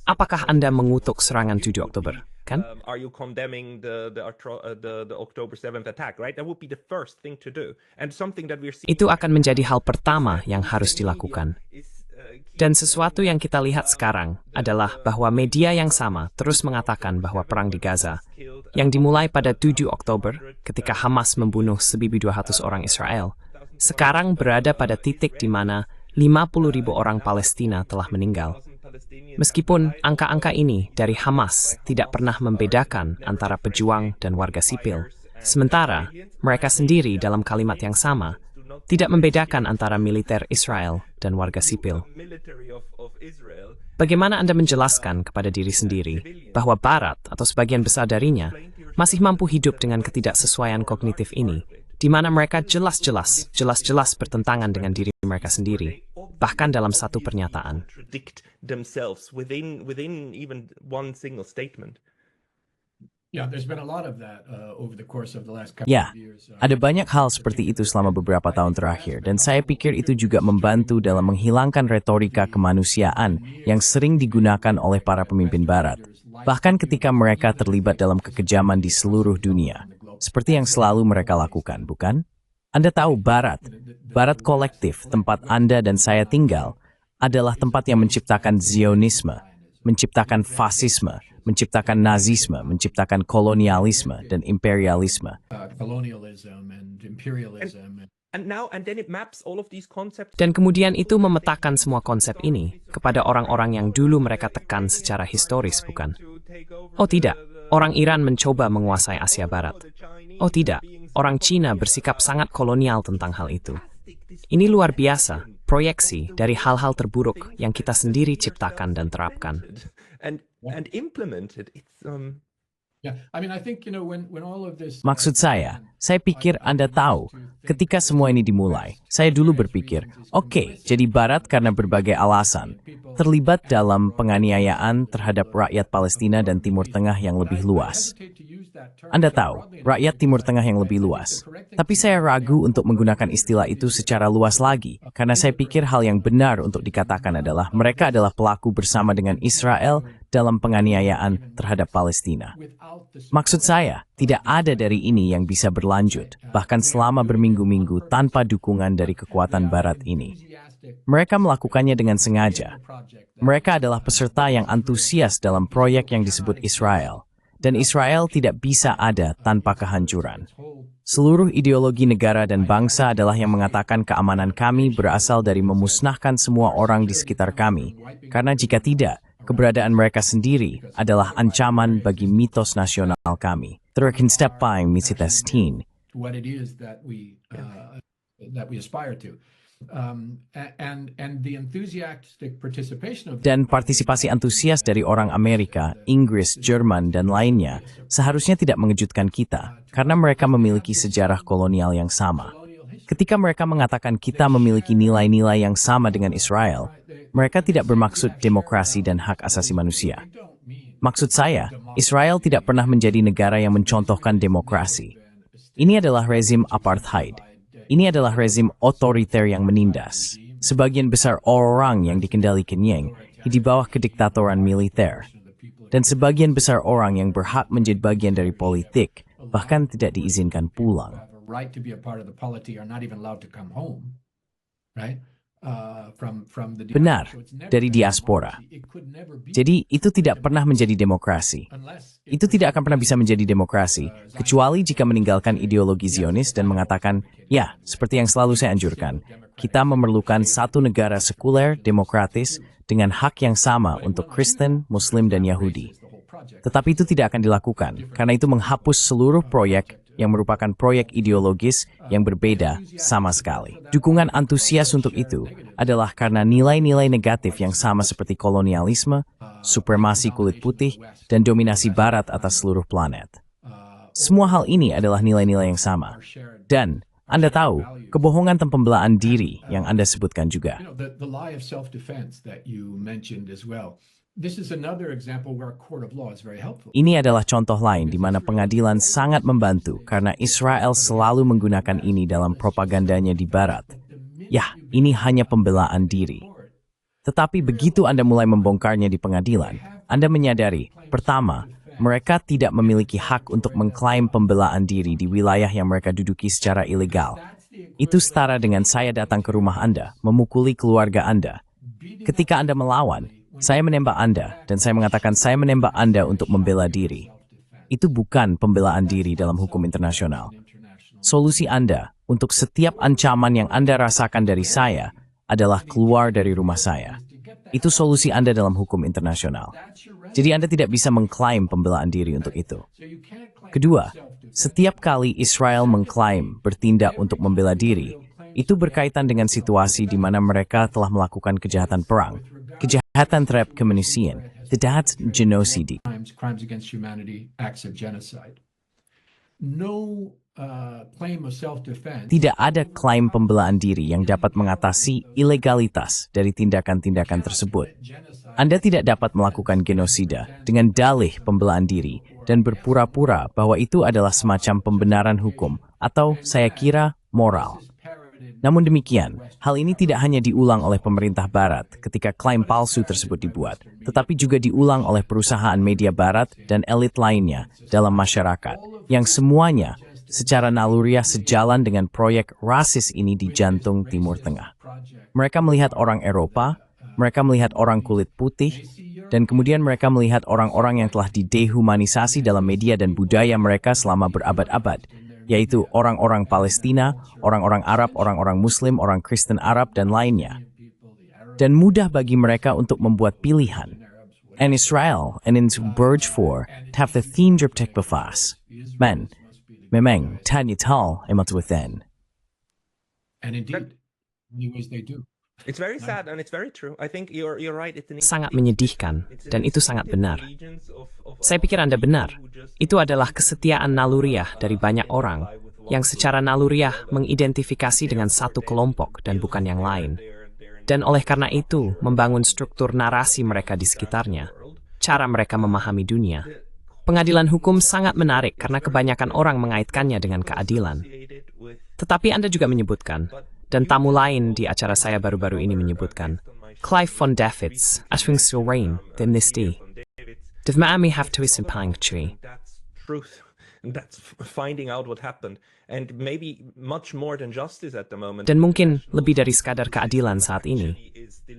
apakah Anda mengutuk serangan 7 Oktober? Kan? Are you condemning the October 7th attack, right? That would be the first thing to do. And something that we're seeing. Itu akan menjadi hal pertama yang harus dilakukan. Dan sesuatu yang kita lihat sekarang adalah bahwa media yang sama terus mengatakan bahwa perang di Gaza, yang dimulai pada 7 Oktober ketika Hamas membunuh 1.200 orang Israel, sekarang berada pada titik di mana 50.000 orang Palestina telah meninggal. Meskipun angka-angka ini dari Hamas tidak pernah membedakan antara pejuang dan warga sipil, sementara mereka sendiri dalam kalimat yang sama tidak membedakan antara militer Israel dan warga sipil. Bagaimana Anda menjelaskan kepada diri sendiri bahwa Barat atau sebagian besar darinya masih mampu hidup dengan ketidaksesuaian kognitif ini, di mana mereka jelas-jelas bertentangan dengan diri mereka sendiri, bahkan dalam satu pernyataan. Ya, ada banyak hal seperti itu selama beberapa tahun terakhir, dan saya pikir itu juga membantu dalam menghilangkan retorika kemanusiaan yang sering digunakan oleh para pemimpin Barat, bahkan ketika mereka terlibat dalam kekejaman di seluruh dunia, seperti yang selalu mereka lakukan, bukan? Anda tahu Barat kolektif, tempat Anda dan saya tinggal, adalah tempat yang menciptakan Zionisme, menciptakan fasisme, menciptakan nazisme, menciptakan kolonialisme dan imperialisme. Colonialism and imperialism. And then it maps all of these concepts. Dan kemudian itu memetakan semua konsep ini kepada orang-orang yang dulu mereka tekan secara historis, bukan? Oh tidak, orang Iran mencoba menguasai Asia Barat. Oh tidak, orang Cina bersikap sangat kolonial tentang hal itu. Ini luar biasa, proyeksi dari hal-hal terburuk yang kita sendiri ciptakan dan terapkan. And implemented. Yeah, I mean, I think, when all of this. Maksud saya pikir Anda tahu, ketika semua ini dimulai, saya dulu berpikir, oke, jadi Barat karena berbagai alasan, terlibat dalam penganiayaan terhadap rakyat Palestina dan Timur Tengah yang lebih luas. Anda tahu, rakyat Timur Tengah yang lebih luas. Tapi saya ragu untuk menggunakan istilah itu secara luas lagi, karena saya pikir hal yang benar untuk dikatakan adalah mereka adalah pelaku bersama dengan Israel dalam penganiayaan terhadap Palestina. Maksud saya, tidak ada dari ini yang bisa berlanjut, bahkan selama berminggu-minggu tanpa dukungan dari kekuatan Barat ini. Mereka melakukannya dengan sengaja. Mereka adalah peserta yang antusias dalam proyek yang disebut Israel. Dan Israel tidak bisa ada tanpa kehancuran. Seluruh ideologi negara dan bangsa adalah yang mengatakan keamanan kami berasal dari memusnahkan semua orang di sekitar kami. Karena jika tidak, keberadaan mereka sendiri adalah ancaman bagi mitos nasional kami. Terkenstepang misitestin. What it is that we aspire to. And the enthusiastic participation of Dan partisipasi antusias dari orang Amerika, Inggris, Jerman, dan lainnya seharusnya tidak mengejutkan kita, karena mereka memiliki sejarah kolonial yang sama. Ketika mereka mengatakan kita memiliki nilai-nilai yang sama dengan Israel, mereka tidak bermaksud demokrasi dan hak asasi manusia. Maksud saya, Israel tidak pernah menjadi negara yang mencontohkan demokrasi. Ini adalah rezim apartheid. Ini adalah rezim otoriter yang menindas. Sebagian besar orang yang dikendalikannya di bawah kediktatoran militer. Dan sebagian besar orang yang berhak menjadi bagian dari politik, bahkan tidak diizinkan pulang. right to be a part of the polity are not even allowed to come home, right? From the Benar, so it's never dari been diaspora. democracy. It could never be Jadi itu tidak pernah menjadi demokrasi. unless it Itu tidak akan pernah bisa menjadi demokrasi, kecuali jika meninggalkan ideologi Zionis dan mengatakan, ya, seperti yang selalu saya anjurkan, kita memerlukan satu negara sekuler, demokratis, dengan hak yang sama untuk Kristen, Muslim, dan Yahudi. the whole project. Tetapi itu tidak akan dilakukan, karena itu menghapus seluruh proyek yang merupakan proyek ideologis yang berbeda sama sekali. Dukungan antusias untuk itu adalah karena nilai-nilai negatif yang sama seperti kolonialisme, supremasi kulit putih, dan dominasi barat atas seluruh planet. Semua hal ini adalah nilai-nilai yang sama. Dan, Anda tahu, kebohongan tentang pembelaan diri yang Anda sebutkan juga. You know, the lie of self-defense that you mentioned as well. This is another example where a court of law is very helpful. Ini adalah contoh lain di mana pengadilan sangat membantu karena Israel selalu menggunakan ini dalam propagandanya di barat. Ya, ini hanya pembelaan diri. Tetapi begitu Anda mulai membongkarnya di pengadilan, Anda menyadari, pertama, mereka tidak memiliki hak untuk mengklaim pembelaan diri di wilayah yang mereka duduki secara ilegal. Itu setara dengan saya datang ke rumah Anda, memukuli keluarga Anda. Ketika Anda melawan, saya menembak Anda, dan saya mengatakan saya menembak Anda untuk membela diri. Itu bukan pembelaan diri dalam hukum internasional. Solusi Anda untuk setiap ancaman yang Anda rasakan dari saya adalah keluar dari rumah saya. Itu solusi Anda dalam hukum internasional. Jadi Anda tidak bisa mengklaim pembelaan diri untuk itu. Kedua, setiap kali Israel mengklaim bertindak untuk membela diri, itu berkaitan dengan situasi di mana mereka telah melakukan kejahatan perang, kejahatan terhadap kemanusiaan, tidak genosida. Crimes against humanity, acts of genocide. No claim of self-defense. Tidak ada klaim pembelaan diri yang dapat mengatasi ilegalitas dari tindakan-tindakan tersebut. Anda tidak dapat melakukan genosida dengan dalih pembelaan diri dan berpura-pura bahwa itu adalah semacam pembenaran hukum atau saya kira moral. Namun demikian, hal ini tidak hanya diulang oleh pemerintah barat ketika klaim palsu tersebut dibuat, tetapi juga diulang oleh perusahaan media barat dan elit lainnya dalam masyarakat, yang semuanya secara naluriah sejalan dengan proyek rasis ini di jantung Timur Tengah. Mereka melihat orang Eropa, mereka melihat orang kulit putih, Dan kemudian mereka melihat orang-orang yang telah didehumanisasi dalam media dan budaya mereka selama berabad-abad, yaitu orang-orang Palestina, orang-orang Arab, orang-orang Muslim, orang Kristen Arab, dan lainnya. Dan mudah bagi mereka untuk membuat pilihan. And Israel, and in Burj 4, have the theme driptek befas. Men, memang, tanya tal, emat within. And indeed, in many ways they do. It's very sad and it's very true. I think you're right. Sangat menyedihkan, dan itu sangat benar. Saya pikir Anda benar. Itu adalah kesetiaan naluriah dari banyak orang yang secara naluriah mengidentifikasi dengan satu kelompok dan bukan yang lain. Dan oleh karena itu, membangun struktur narasi mereka di sekitarnya, cara mereka memahami dunia. Pengadilan hukum sangat menarik karena kebanyakan orang mengaitkannya dengan keadilan. Tetapi Anda juga menyebutkan, dan tamu lain di acara saya baru-baru ini menyebutkan, Clive von Davids, Ashwing Silrain, Demnisti. Did Miami have to is in tree? That's truth. And that's finding out what happened. And maybe much more than justice at the moment. Dan mungkin lebih dari sekadar keadilan saat ini.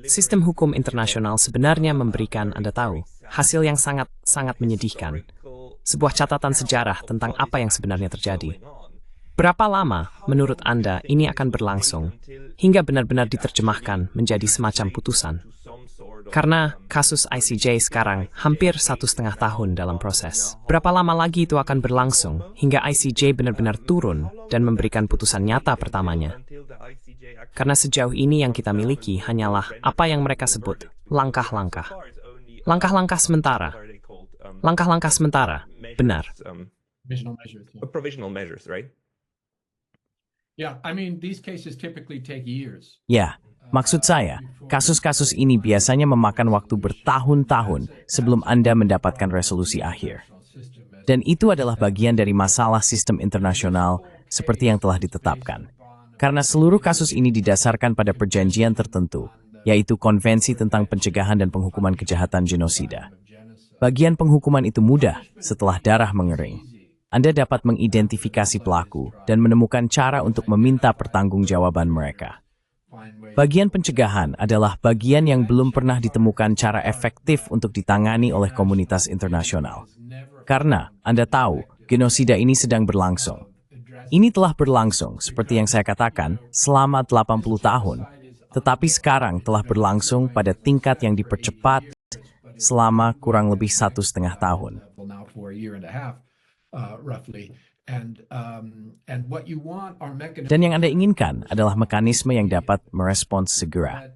Sistem hukum internasional sebenarnya memberikan Anda tahu hasil yang sangat menyedihkan. Sebuah catatan sejarah tentang apa yang sebenarnya terjadi. Berapa lama menurut Anda ini akan berlangsung hingga benar-benar diterjemahkan menjadi semacam putusan? Karena kasus ICJ sekarang hampir 1,5 tahun dalam proses. Berapa lama lagi itu akan berlangsung hingga ICJ benar-benar turun dan memberikan putusan nyata pertamanya? Karena sejauh ini yang kita miliki hanyalah apa yang mereka sebut langkah-langkah. Langkah-langkah sementara. Langkah-langkah sementara, benar. Provisional measures, right? Yeah, I mean, these cases typically take years. Ya, maksud saya, kasus-kasus ini biasanya memakan waktu bertahun-tahun sebelum Anda mendapatkan resolusi akhir. Dan itu adalah bagian dari masalah sistem internasional seperti yang telah ditetapkan. Karena seluruh kasus ini didasarkan pada perjanjian tertentu, yaitu Konvensi tentang Pencegahan dan Penghukuman Kejahatan Genosida. Bagian penghukuman itu mudah setelah darah mengering. Anda dapat mengidentifikasi pelaku dan menemukan cara untuk meminta pertanggungjawaban mereka. Bagian pencegahan adalah bagian yang belum pernah ditemukan cara efektif untuk ditangani oleh komunitas internasional. Karena Anda tahu, genosida ini sedang berlangsung. Ini telah berlangsung, seperti yang saya katakan, selama 80 tahun, tetapi sekarang telah berlangsung pada tingkat yang dipercepat selama kurang lebih 1,5 tahun. Dan yang Anda inginkan adalah mekanisme yang dapat merespons segera.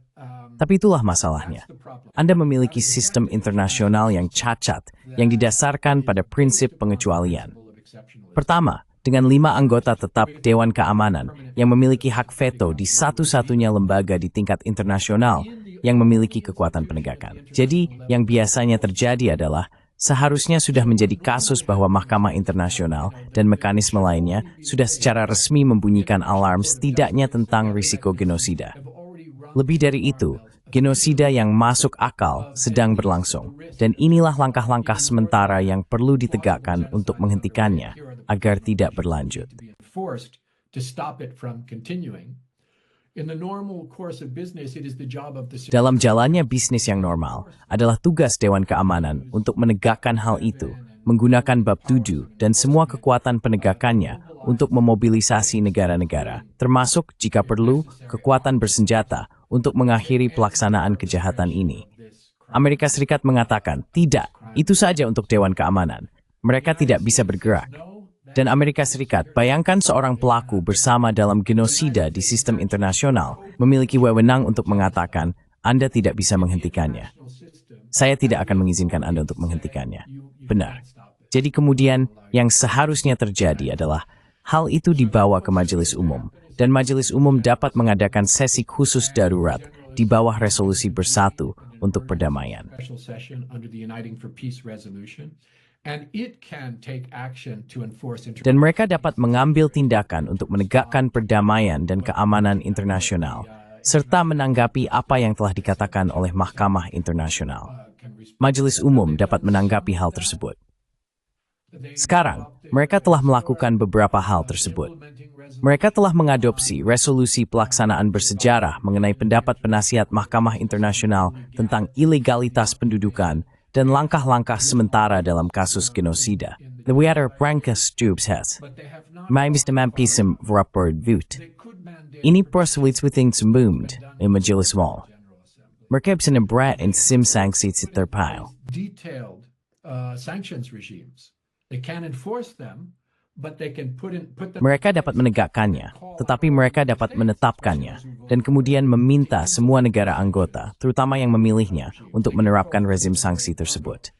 Tapi itulah masalahnya. Anda memiliki sistem internasional yang cacat, yang didasarkan pada prinsip pengecualian. Pertama, dengan 5 anggota tetap Dewan Keamanan yang memiliki hak veto di satu-satunya lembaga di tingkat internasional yang memiliki kekuatan penegakan. Jadi, yang biasanya terjadi adalah seharusnya sudah menjadi kasus bahwa Mahkamah Internasional dan mekanisme lainnya sudah secara resmi membunyikan alarm setidaknya tentang risiko genosida. Lebih dari itu, genosida yang masuk akal sedang berlangsung, dan inilah langkah-langkah sementara yang perlu ditegakkan untuk menghentikannya agar tidak berlanjut. Dalam jalannya bisnis yang normal, adalah tugas Dewan Keamanan untuk menegakkan hal itu, menggunakan bab 7 dan semua kekuatan penegakannya untuk memobilisasi negara-negara, termasuk jika perlu kekuatan bersenjata untuk mengakhiri pelaksanaan kejahatan ini. Amerika Serikat mengatakan, tidak, itu saja untuk Dewan Keamanan. Mereka tidak bisa bergerak. Dan Amerika Serikat, bayangkan seorang pelaku bersama dalam genosida di sistem internasional, memiliki wewenang untuk mengatakan, Anda tidak bisa menghentikannya. Saya tidak akan mengizinkan Anda untuk menghentikannya. Benar. Jadi kemudian, yang seharusnya terjadi adalah, hal itu dibawa ke Majelis Umum, dan Majelis Umum dapat mengadakan sesi khusus darurat di bawah resolusi bersatu untuk perdamaian. Dan mereka dapat mengambil tindakan untuk menegakkan perdamaian dan keamanan internasional, serta menanggapi apa yang telah dikatakan oleh Mahkamah Internasional. Majelis Umum dapat menanggapi hal tersebut. Sekarang, mereka telah melakukan beberapa hal tersebut. Mereka telah mengadopsi resolusi pelaksanaan bersejarah mengenai pendapat penasihat Mahkamah Internasional tentang ilegalitas pendudukan dan langkah-langkah sementara dalam kasus genosida. The Wiater Brankas Jubshes. May misdemampism rapport vut. Ini perselitswithing sembumd in majelis wall. Mereka bisa nebrat in sim sanksi terpile. Detailed sanctions regimes. They can't enforce them, but they can put them. Mereka dapat menegakkannya, tetapi mereka dapat menetapkannya, dan kemudian meminta semua negara anggota, terutama yang memilihnya, untuk menerapkan rezim sanksi tersebut.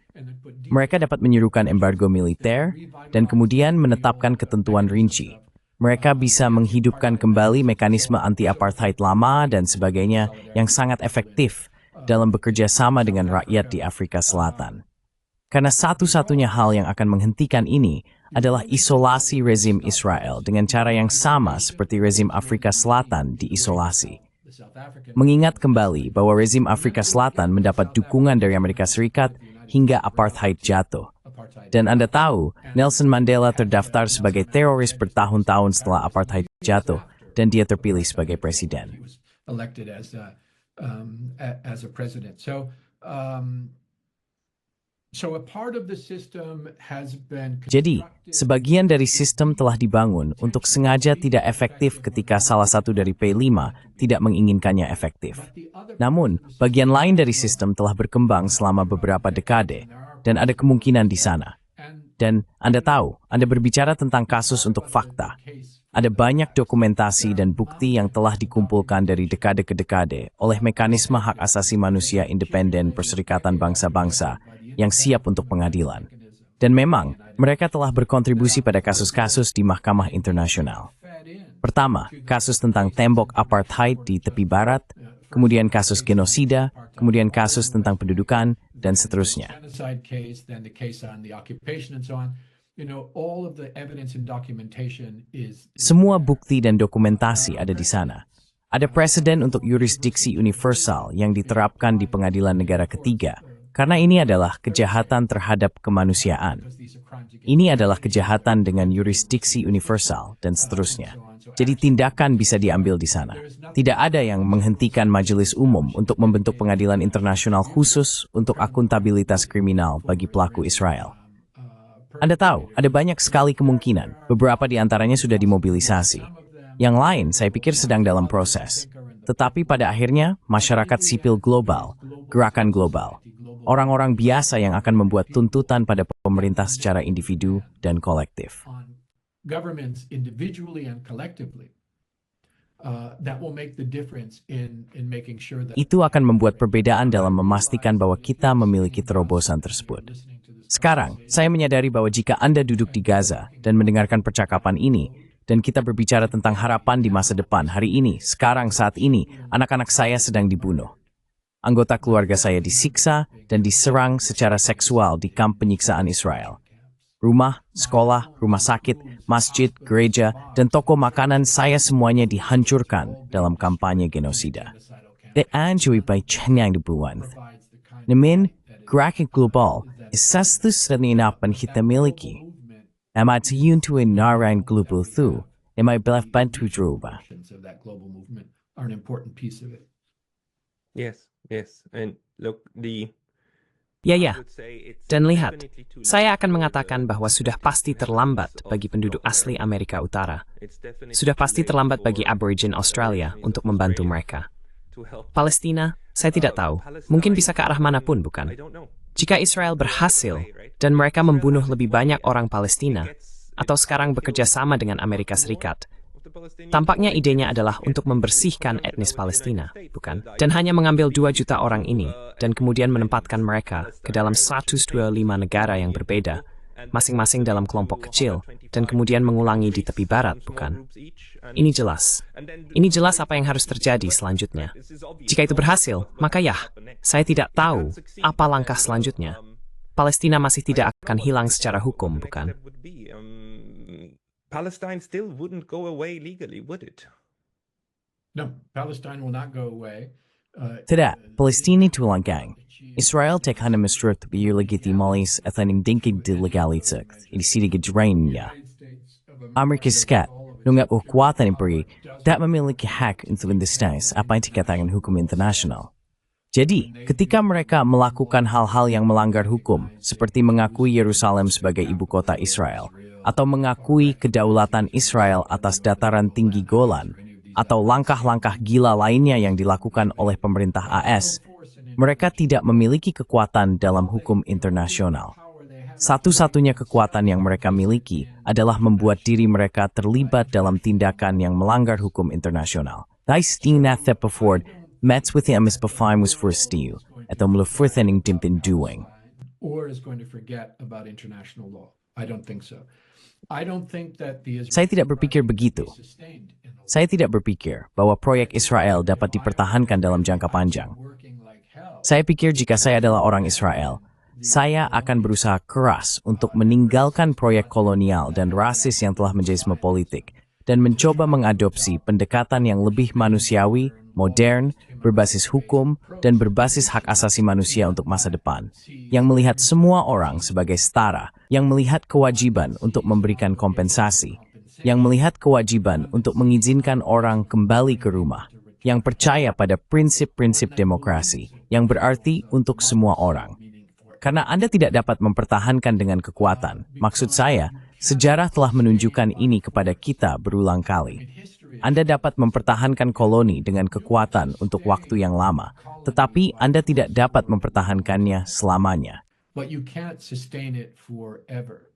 Mereka dapat menyuruhkan embargo militer, dan kemudian menetapkan ketentuan rinci. Mereka bisa menghidupkan kembali mekanisme anti-apartheid lama dan sebagainya yang sangat efektif dalam bekerja sama dengan rakyat di Afrika Selatan. Karena satu-satunya hal yang akan menghentikan ini adalah isolasi rezim Israel dengan cara yang sama seperti rezim Afrika Selatan diisolasi. Mengingat kembali bahwa rezim Afrika Selatan mendapat dukungan dari Amerika Serikat hingga apartheid jatuh. Dan Anda tahu, Nelson Mandela terdaftar sebagai teroris bertahun-tahun setelah apartheid jatuh dan dia terpilih sebagai presiden. Elected as a president. So a part of the system has been. Jadi, sebagian dari sistem telah dibangun untuk sengaja tidak efektif ketika salah satu dari P5 tidak menginginkannya efektif. Namun, bagian lain dari sistem telah berkembang selama beberapa dekade, dan ada kemungkinan di sana. Dan Anda tahu, Anda berbicara tentang kasus untuk fakta. Ada banyak dokumentasi dan bukti yang telah dikumpulkan dari dekade ke dekade oleh mekanisme hak asasi manusia independen Perserikatan Bangsa-Bangsa yang siap untuk pengadilan. Dan memang, mereka telah berkontribusi pada kasus-kasus di Mahkamah Internasional. Pertama, kasus tentang tembok apartheid di tepi barat, kemudian kasus genosida, kemudian kasus tentang pendudukan, dan seterusnya. Semua bukti dan dokumentasi ada di sana. Ada presiden untuk yurisdiksi universal yang diterapkan di pengadilan negara ketiga, karena ini adalah kejahatan terhadap kemanusiaan. Ini adalah kejahatan dengan yurisdiksi universal, dan seterusnya. Jadi tindakan bisa diambil di sana. Tidak ada yang menghentikan majelis umum untuk membentuk pengadilan internasional khusus untuk akuntabilitas kriminal bagi pelaku Israel. Anda tahu, ada banyak sekali kemungkinan. Beberapa di antaranya sudah dimobilisasi. Yang lain, saya pikir sedang dalam proses. Tetapi pada akhirnya, masyarakat sipil global, gerakan global, orang-orang biasa yang akan membuat tuntutan pada pemerintah secara individu dan kolektif. Governments individually and collectively that will make the difference in making sure that Itu akan membuat perbedaan dalam memastikan bahwa kita memiliki terobosan tersebut. Sekarang, saya menyadari bahwa jika Anda duduk di Gaza dan mendengarkan percakapan ini, dan kita berbicara tentang harapan di masa depan hari ini, sekarang saat ini, anak-anak saya sedang dibunuh. Anggota keluarga saya disiksa dan diserang secara seksual di kamp penyiksaan Israel. Rumah, sekolah, rumah sakit, masjid, gereja, dan toko makanan saya semuanya dihancurkan dalam kampanye genosida. Dianjui by Chenyang dibuan. Namun, gerakan global isastus dan inapan kita miliki. Amat yuntuin narain global thu, emay belaf bantu druba. of that global movement are an important piece of it. Yes, yes. And look, Ya, dan lihat, saya akan mengatakan bahwa sudah pasti terlambat bagi penduduk asli Amerika Utara. Sudah pasti terlambat bagi Aborigin Australia untuk membantu mereka. Palestina, saya tidak tahu, mungkin bisa ke arah manapun, bukan? Jika Israel berhasil dan mereka membunuh lebih banyak orang Palestina, atau sekarang bekerja sama dengan Amerika Serikat, tampaknya idenya adalah untuk membersihkan etnis Palestina, bukan? Dan hanya mengambil 2 juta orang ini, dan kemudian menempatkan mereka ke dalam 125 negara yang berbeda, masing-masing dalam kelompok kecil, dan kemudian mengulangi di tepi barat, bukan? Ini jelas. Ini jelas apa yang harus terjadi selanjutnya. Jika itu berhasil, maka ya, saya tidak tahu apa langkah selanjutnya. Palestina masih tidak akan hilang secara hukum, bukan? Palestine still wouldn't go away legally, would it? No, Palestine will not go away. Tidak, Palestina itu langgang. Israel tek hana mistrut biurlegitimalis athaning dinkin de legalitek, ini sidi gedrainnya. Amerika Serikat, nunggak kekuatan imperi tak memiliki hak untuk mendesain apa yang dikatakan hukum internasional. Jadi, ketika mereka melakukan hal-hal yang melanggar hukum, seperti mengakui Yerusalem sebagai ibu kota Israel, atau mengakui kedaulatan Israel atas dataran tinggi Golan, atau langkah-langkah gila lainnya yang dilakukan oleh pemerintah AS, mereka tidak memiliki kekuatan dalam hukum internasional. Satu-satunya kekuatan yang mereka miliki adalah membuat diri mereka terlibat dalam tindakan yang melanggar hukum internasional. Mets with him is befaim was for steel, atau melefurthening dimpin doing. Or is going to forget about international law. I don't think so. I don't think that the Saya tidak berpikir begitu. Saya tidak berpikir bahwa proyek Israel dapat dipertahankan dalam jangka panjang. Saya pikir jika saya adalah orang Israel, saya akan berusaha keras untuk meninggalkan proyek kolonial dan rasis yang telah menjadi semua politik, dan mencoba mengadopsi pendekatan yang lebih manusiawi, modern, berbasis hukum, dan berbasis hak asasi manusia untuk masa depan, yang melihat semua orang sebagai setara, yang melihat kewajiban untuk memberikan kompensasi, yang melihat kewajiban untuk mengizinkan orang kembali ke rumah, yang percaya pada prinsip-prinsip demokrasi, yang berarti untuk semua orang. Karena Anda tidak dapat mempertahankan dengan kekuatan, maksud saya, sejarah telah menunjukkan ini kepada kita berulang kali. Anda dapat mempertahankan koloni dengan kekuatan untuk waktu yang lama, tetapi Anda tidak dapat mempertahankannya selamanya. But you can't sustain it forever.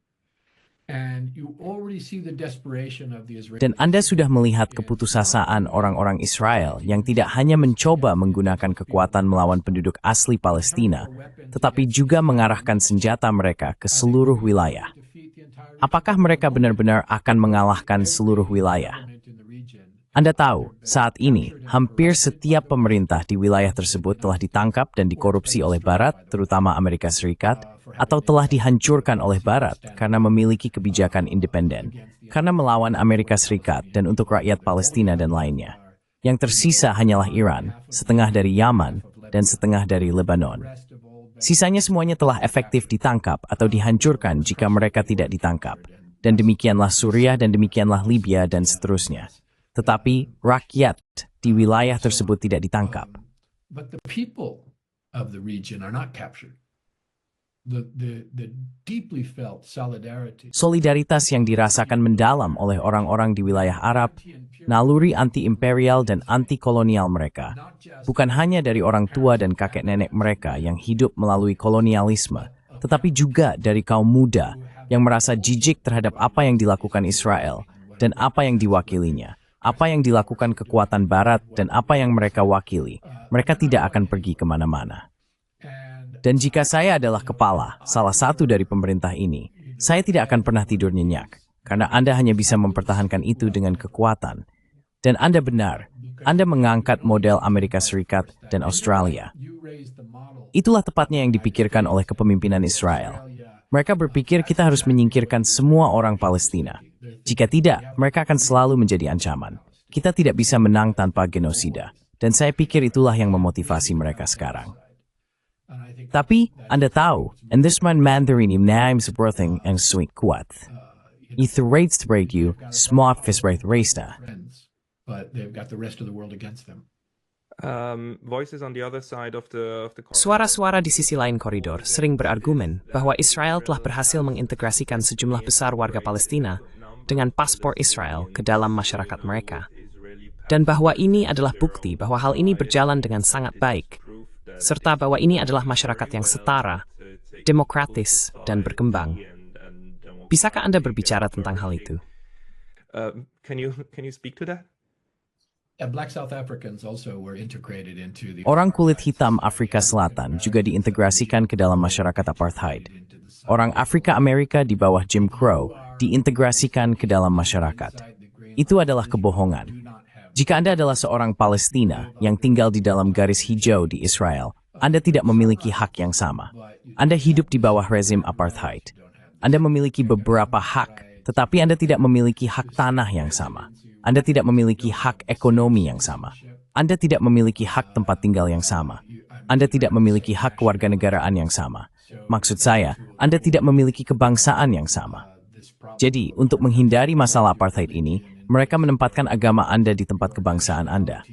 And you already see the desperation of the Israelis. Dan Anda sudah melihat keputusasaan orang-orang Israel yang tidak hanya mencoba menggunakan kekuatan melawan penduduk asli Palestina, tetapi juga mengarahkan senjata mereka ke seluruh wilayah. Apakah mereka benar-benar akan mengalahkan seluruh wilayah? Anda tahu, saat ini, hampir setiap pemerintah di wilayah tersebut telah ditangkap dan dikorupsi oleh Barat, terutama Amerika Serikat, atau telah dihancurkan oleh Barat karena memiliki kebijakan independen, karena melawan Amerika Serikat dan untuk rakyat Palestina dan lainnya. Yang tersisa hanyalah Iran, setengah dari Yaman, dan setengah dari Lebanon. Sisanya semuanya telah efektif ditangkap atau dihancurkan jika mereka tidak ditangkap. Dan demikianlah Suriah dan demikianlah Libya dan seterusnya. Tetapi rakyat di wilayah tersebut tidak ditangkap. But the people of the region are not captured. The deeply felt solidarity. Solidaritas yang dirasakan mendalam oleh orang-orang di wilayah Arab, naluri anti-imperial dan anti-kolonial mereka, bukan hanya dari orang tua dan kakek nenek mereka yang hidup melalui kolonialisme, tetapi juga dari kaum muda yang merasa jijik terhadap apa yang dilakukan Israel dan apa yang diwakilinya. Apa yang dilakukan kekuatan Barat dan apa yang mereka wakili, mereka tidak akan pergi kemana-mana. Dan jika saya adalah kepala salah satu dari pemerintah ini, saya tidak akan pernah tidur nyenyak, karena Anda hanya bisa mempertahankan itu dengan kekuatan. Dan Anda benar, Anda mengangkat model Amerika Serikat dan Australia. Itulah tepatnya yang dipikirkan oleh kepemimpinan Israel. Mereka berpikir kita harus menyingkirkan semua orang Palestina. Jika tidak, mereka akan selalu menjadi ancaman. Kita tidak bisa menang tanpa genosida. Dan saya pikir itulah yang memotivasi mereka sekarang. Tapi, Anda tahu, and this man Mandarin im naam seberthing and sweet kuat. Itu rates to break you, smart fish right resta. But they've got the rest of the world against them. Voices on the other side of the Suara-suara di sisi lain koridor sering berargumen bahwa Israel telah berhasil mengintegrasikan sejumlah besar warga Palestina dengan paspor Israel ke dalam masyarakat mereka. Dan bahwa ini adalah bukti bahwa hal ini berjalan dengan sangat baik, serta bahwa ini adalah masyarakat yang setara, demokratis, dan berkembang. Bisakah Anda berbicara tentang hal itu? Can you speak to that? Black South Africans also were integrated into the Orang kulit hitam Afrika Selatan juga diintegrasikan ke dalam masyarakat apartheid. Orang Afrika Amerika di bawah Jim Crow diintegrasikan ke dalam masyarakat. Itu adalah kebohongan. Jika Anda adalah seorang Palestina yang tinggal di dalam garis hijau di Israel, Anda tidak memiliki hak yang sama. Anda hidup di bawah rezim apartheid. Anda memiliki beberapa hak, tetapi Anda tidak memiliki hak tanah yang sama. Anda tidak memiliki hak ekonomi yang sama. Anda tidak memiliki hak tempat tinggal yang sama. Anda tidak memiliki hak kewarganegaraan yang sama. Maksud saya, Anda tidak memiliki kebangsaan yang sama. Jadi, untuk menghindari masalah apartheid ini, Mereka menempatkan agama Anda di tempat kebangsaan Anda.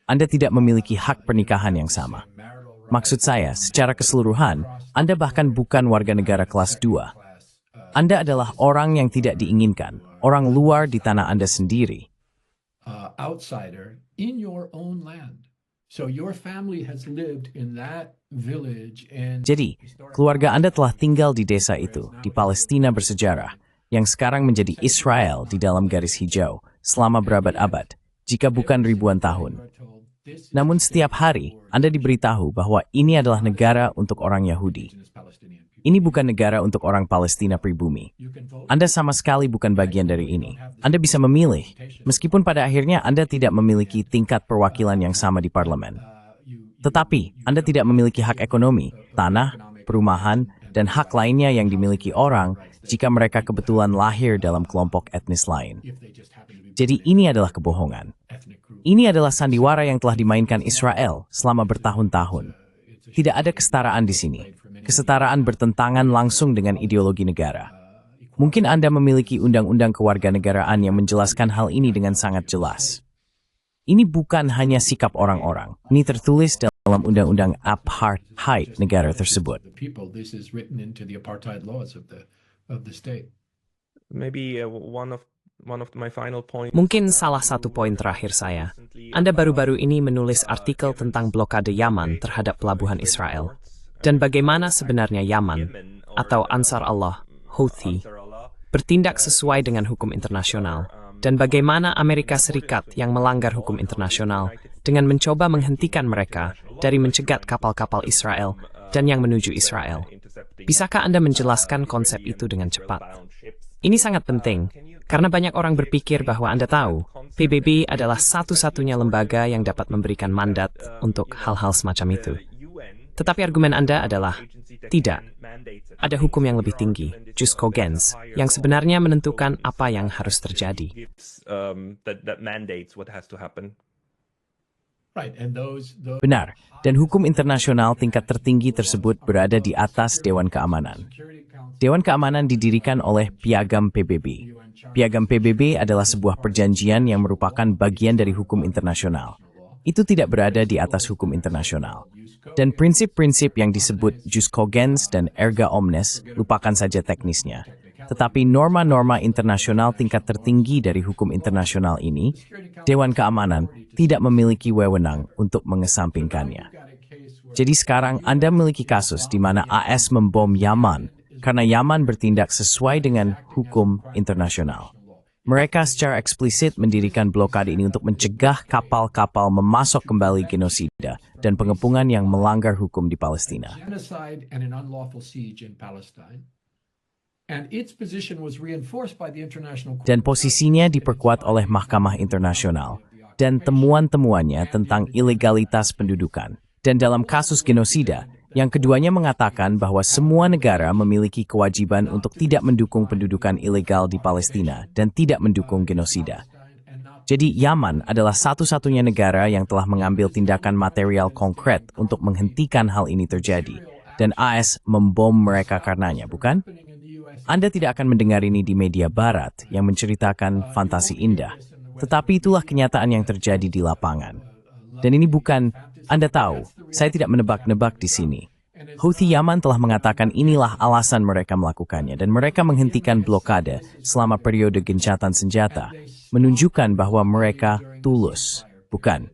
Anda tidak memiliki hak pernikahan yang sama. Maksud saya, secara keseluruhan, Anda bahkan bukan warga negara kelas 2. Anda adalah orang yang tidak diinginkan, orang luar di tanah Anda sendiri. Outsider in your own land. So your family has lived in that village and Jadi, keluarga Anda telah tinggal di desa itu, di Palestina bersejarah, yang sekarang menjadi Israel di dalam garis hijau, selama berabad-abad, jika bukan ribuan tahun. Namun setiap hari, Anda diberitahu bahwa ini adalah negara untuk orang Yahudi. Ini bukan negara untuk orang Palestina pribumi. Anda sama sekali bukan bagian dari ini. Anda bisa memilih, meskipun pada akhirnya Anda tidak memiliki tingkat perwakilan yang sama di parlemen. Tetapi, Anda tidak memiliki hak ekonomi, tanah, perumahan, dan hak lainnya yang dimiliki orang jika mereka kebetulan lahir dalam kelompok etnis lain. Jadi ini adalah kebohongan. Ini adalah sandiwara yang telah dimainkan Israel selama bertahun-tahun. Tidak ada kesetaraan di sini. Kesetaraan bertentangan langsung dengan ideologi negara. Mungkin Anda memiliki undang-undang kewarganegaraan yang menjelaskan hal ini dengan sangat jelas. Ini bukan hanya sikap orang-orang. Ini tertulis dalam undang-undang apartheid negara tersebut. This is written into the apartheid laws of the state. Maybe one of my final points. Mungkin salah satu poin terakhir saya. Anda baru-baru ini menulis artikel tentang blokade Yaman terhadap pelabuhan Israel. Dan bagaimana sebenarnya Yaman, atau Ansar Allah, Houthi, bertindak sesuai dengan hukum internasional. Dan bagaimana Amerika Serikat yang melanggar hukum internasional dengan mencoba menghentikan mereka dari mencegat kapal-kapal Israel dan yang menuju Israel. Bisakah Anda menjelaskan konsep itu dengan cepat? Ini sangat penting, karena banyak orang berpikir bahwa Anda tahu, PBB adalah satu-satunya lembaga yang dapat memberikan mandat untuk hal-hal semacam itu. Tetapi argumen Anda adalah, tidak, ada hukum yang lebih tinggi, jus cogens, yang sebenarnya menentukan apa yang harus terjadi. Benar, dan hukum internasional tingkat tertinggi tersebut berada di atas Dewan Keamanan. Dewan Keamanan didirikan oleh Piagam PBB. Piagam PBB adalah sebuah perjanjian yang merupakan bagian dari hukum internasional. Itu tidak berada di atas hukum internasional. Dan prinsip-prinsip yang disebut jus cogens dan erga omnes, lupakan saja teknisnya. Tetapi norma-norma internasional tingkat tertinggi dari hukum internasional ini, Dewan Keamanan tidak memiliki wewenang untuk mengesampingkannya. Jadi sekarang Anda memiliki kasus di mana AS membom Yaman karena Yaman bertindak sesuai dengan hukum internasional. Mereka secara eksplisit mendirikan blokade ini untuk mencegah kapal-kapal memasok kembali genosida dan pengepungan yang melanggar hukum di Palestina. Dan posisinya diperkuat oleh Mahkamah Internasional dan temuan-temuannya tentang ilegalitas pendudukan. Dan dalam kasus genosida, yang keduanya mengatakan bahwa semua negara memiliki kewajiban untuk tidak mendukung pendudukan ilegal di Palestina dan tidak mendukung genosida. Jadi Yaman adalah satu-satunya negara yang telah mengambil tindakan material konkret untuk menghentikan hal ini terjadi. Dan AS membom mereka karenanya, bukan? Anda tidak akan mendengar ini di media barat yang menceritakan fantasi indah. Tetapi itulah kenyataan yang terjadi di lapangan. Dan ini bukan, Anda tahu, saya tidak menebak-nebak di sini. Houthi Yaman telah mengatakan inilah alasan mereka melakukannya dan mereka menghentikan blokade selama periode gencatan senjata, menunjukkan bahwa mereka tulus, bukan?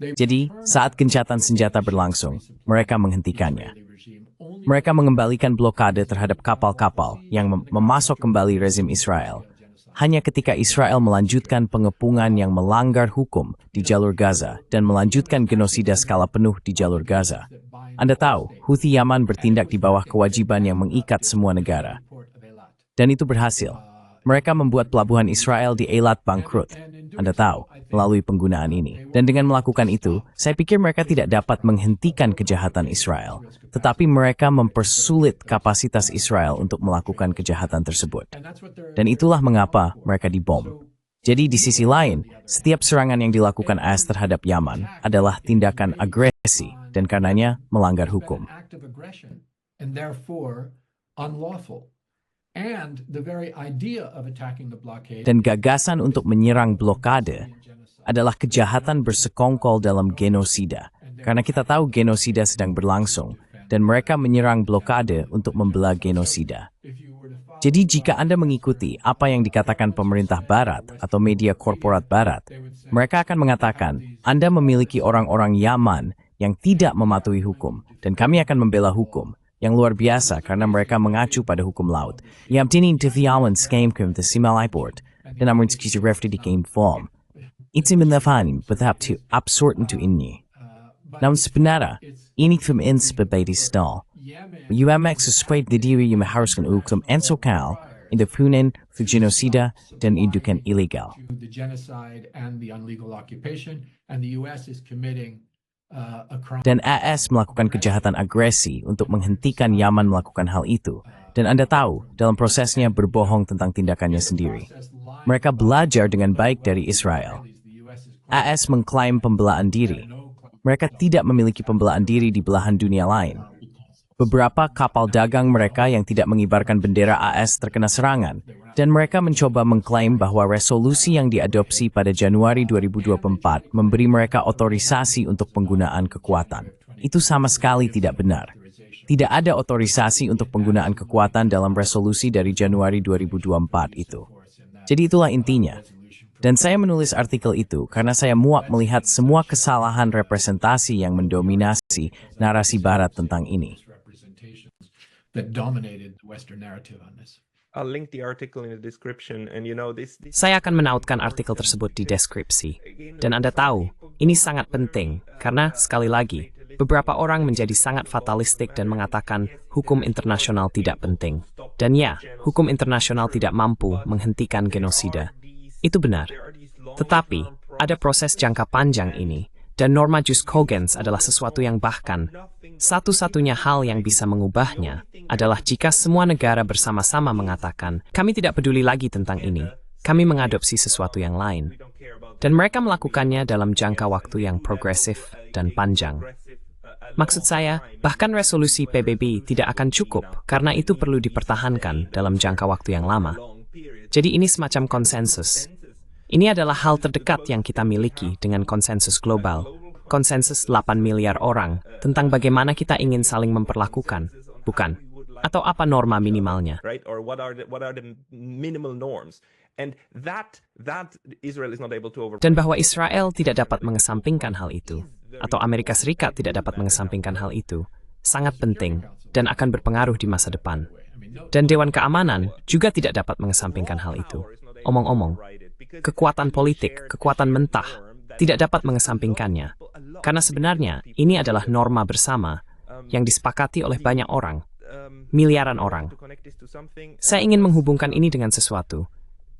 Jadi, saat gencatan senjata berlangsung, mereka menghentikannya. Mereka mengembalikan blokade terhadap kapal-kapal yang memasok kembali rezim Israel. Hanya ketika Israel melanjutkan pengepungan yang melanggar hukum di jalur Gaza dan melanjutkan genosida skala penuh di jalur Gaza. Anda tahu, Houthi Yaman bertindak di bawah kewajiban yang mengikat semua negara. Dan itu berhasil. Mereka membuat pelabuhan Israel di Eilat bangkrut. Anda tahu, melalui penggunaan ini. Dan dengan melakukan itu, saya pikir mereka tidak dapat menghentikan kejahatan Israel. Tetapi mereka mempersulit kapasitas Israel untuk melakukan kejahatan tersebut. Dan itulah mengapa mereka dibom. Jadi di sisi lain, setiap serangan yang dilakukan AS terhadap Yaman adalah tindakan agresi dan karenanya melanggar hukum. unlawful. And the very idea of attacking the blockade Dan gagasan untuk menyerang blokade adalah kejahatan bersekongkol dalam genosida. Karena kita tahu genosida sedang berlangsung, dan mereka menyerang blokade untuk membelah genosida. Jadi jika Anda mengikuti apa yang dikatakan pemerintah Barat atau media korporat Barat, mereka akan mengatakan Anda memiliki orang-orang Yaman yang tidak mematuhi hukum, dan kami akan membela hukum, yang luar biasa karena mereka mengacu pada hukum laut. Yang tinin tiviawan skemkum the simaliport, dan namun sekisi refti di game form. Itu menefanin betap to absorten to inni. Namun sebenarnya, ini ins berbeda style. UMX sesuai diri yang mengharuskan hukum ensokal, indepunan, genosida, dan indukan ilegal. the genocide and the unlegal occupation, and the U.S. is committing a crime. Dan AS melakukan kejahatan agresi untuk menghentikan Yaman melakukan hal itu. Dan Anda tahu, dalam prosesnya berbohong tentang tindakannya sendiri. Mereka belajar dengan baik dari Israel. AS mengklaim pembelaan diri. Mereka tidak memiliki pembelaan diri di belahan dunia lain. Beberapa kapal dagang mereka yang tidak mengibarkan bendera AS terkena serangan, dan mereka mencoba mengklaim bahwa resolusi yang diadopsi pada Januari 2024 memberi mereka otorisasi untuk penggunaan kekuatan. Itu sama sekali tidak benar. Tidak ada otorisasi untuk penggunaan kekuatan dalam resolusi dari Januari 2024 itu. Jadi itulah intinya. Dan saya menulis artikel itu karena saya muak melihat semua kesalahan representasi yang mendominasi narasi Barat tentang ini. That dominated the Western narrative on this. I'll link the article in the description, and this Saya akan menautkan artikel tersebut di deskripsi. Dan Anda tahu, ini sangat penting karena, sekali lagi, beberapa orang menjadi sangat fatalistik dan mengatakan hukum internasional tidak penting. Dan ya, hukum internasional tidak mampu menghentikan genosida. Itu benar. Tetapi, ada proses jangka panjang ini, dan norma jus cogens adalah sesuatu yang bahkan satu-satunya hal yang bisa mengubahnya adalah jika semua negara bersama-sama mengatakan, kami tidak peduli lagi tentang ini, kami mengadopsi sesuatu yang lain. Dan mereka melakukannya dalam jangka waktu yang progresif dan panjang. Maksud saya, bahkan resolusi PBB tidak akan cukup karena itu perlu dipertahankan dalam jangka waktu yang lama. Jadi ini semacam konsensus. Ini adalah hal terdekat yang kita miliki dengan konsensus global, konsensus 8 miliar orang tentang bagaimana kita ingin saling memperlakukan, bukan? Atau apa norma minimalnya? right? Or what are the minimal norms? And that Israel is not able to over. Dan bahwa Israel tidak dapat mengesampingkan hal itu, atau Amerika Serikat tidak dapat mengesampingkan hal itu, sangat penting dan akan berpengaruh di masa depan. Dan Dewan Keamanan juga tidak dapat mengesampingkan hal itu. Omong-omong, kekuatan politik, kekuatan mentah, tidak dapat mengesampingkannya. Karena sebenarnya ini adalah norma bersama yang disepakati oleh banyak orang, miliaran orang. Saya ingin menghubungkan ini dengan sesuatu,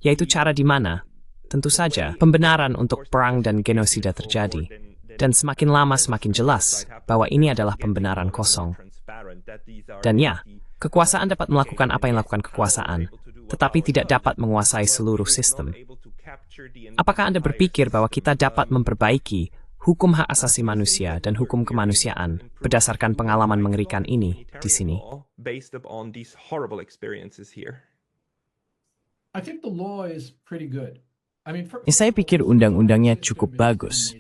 yaitu cara di mana, tentu saja, pembenaran untuk perang dan genosida terjadi. Dan semakin lama semakin jelas bahwa ini adalah pembenaran kosong. Dan ya, kekuasaan dapat melakukan apa yang lakukan kekuasaan, tetapi tidak dapat menguasai seluruh sistem. Apakah Anda berpikir bahwa kita dapat memperbaiki hukum hak asasi manusia dan hukum kemanusiaan berdasarkan pengalaman mengerikan ini di sini? Based upon these horrible experiences here. I think the law is pretty good. I mean, Saya pikir undang-undangnya cukup bagus.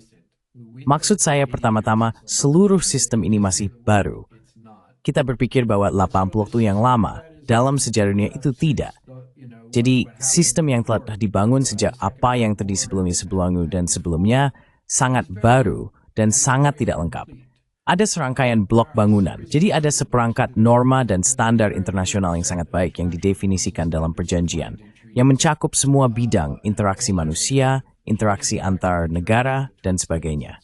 Maksud saya pertama-tama, seluruh sistem ini masih baru. Kita berpikir bahwa 80 waktu yang lama, dalam sejarahnya itu tidak. Jadi, sistem yang telah dibangun sejak apa yang terjadi sebelumnya dan sebelumnya sangat baru dan sangat tidak lengkap. Ada serangkaian blok bangunan, jadi ada seperangkat norma dan standar internasional yang sangat baik yang didefinisikan dalam perjanjian, yang mencakup semua bidang interaksi manusia, interaksi antar negara, dan sebagainya.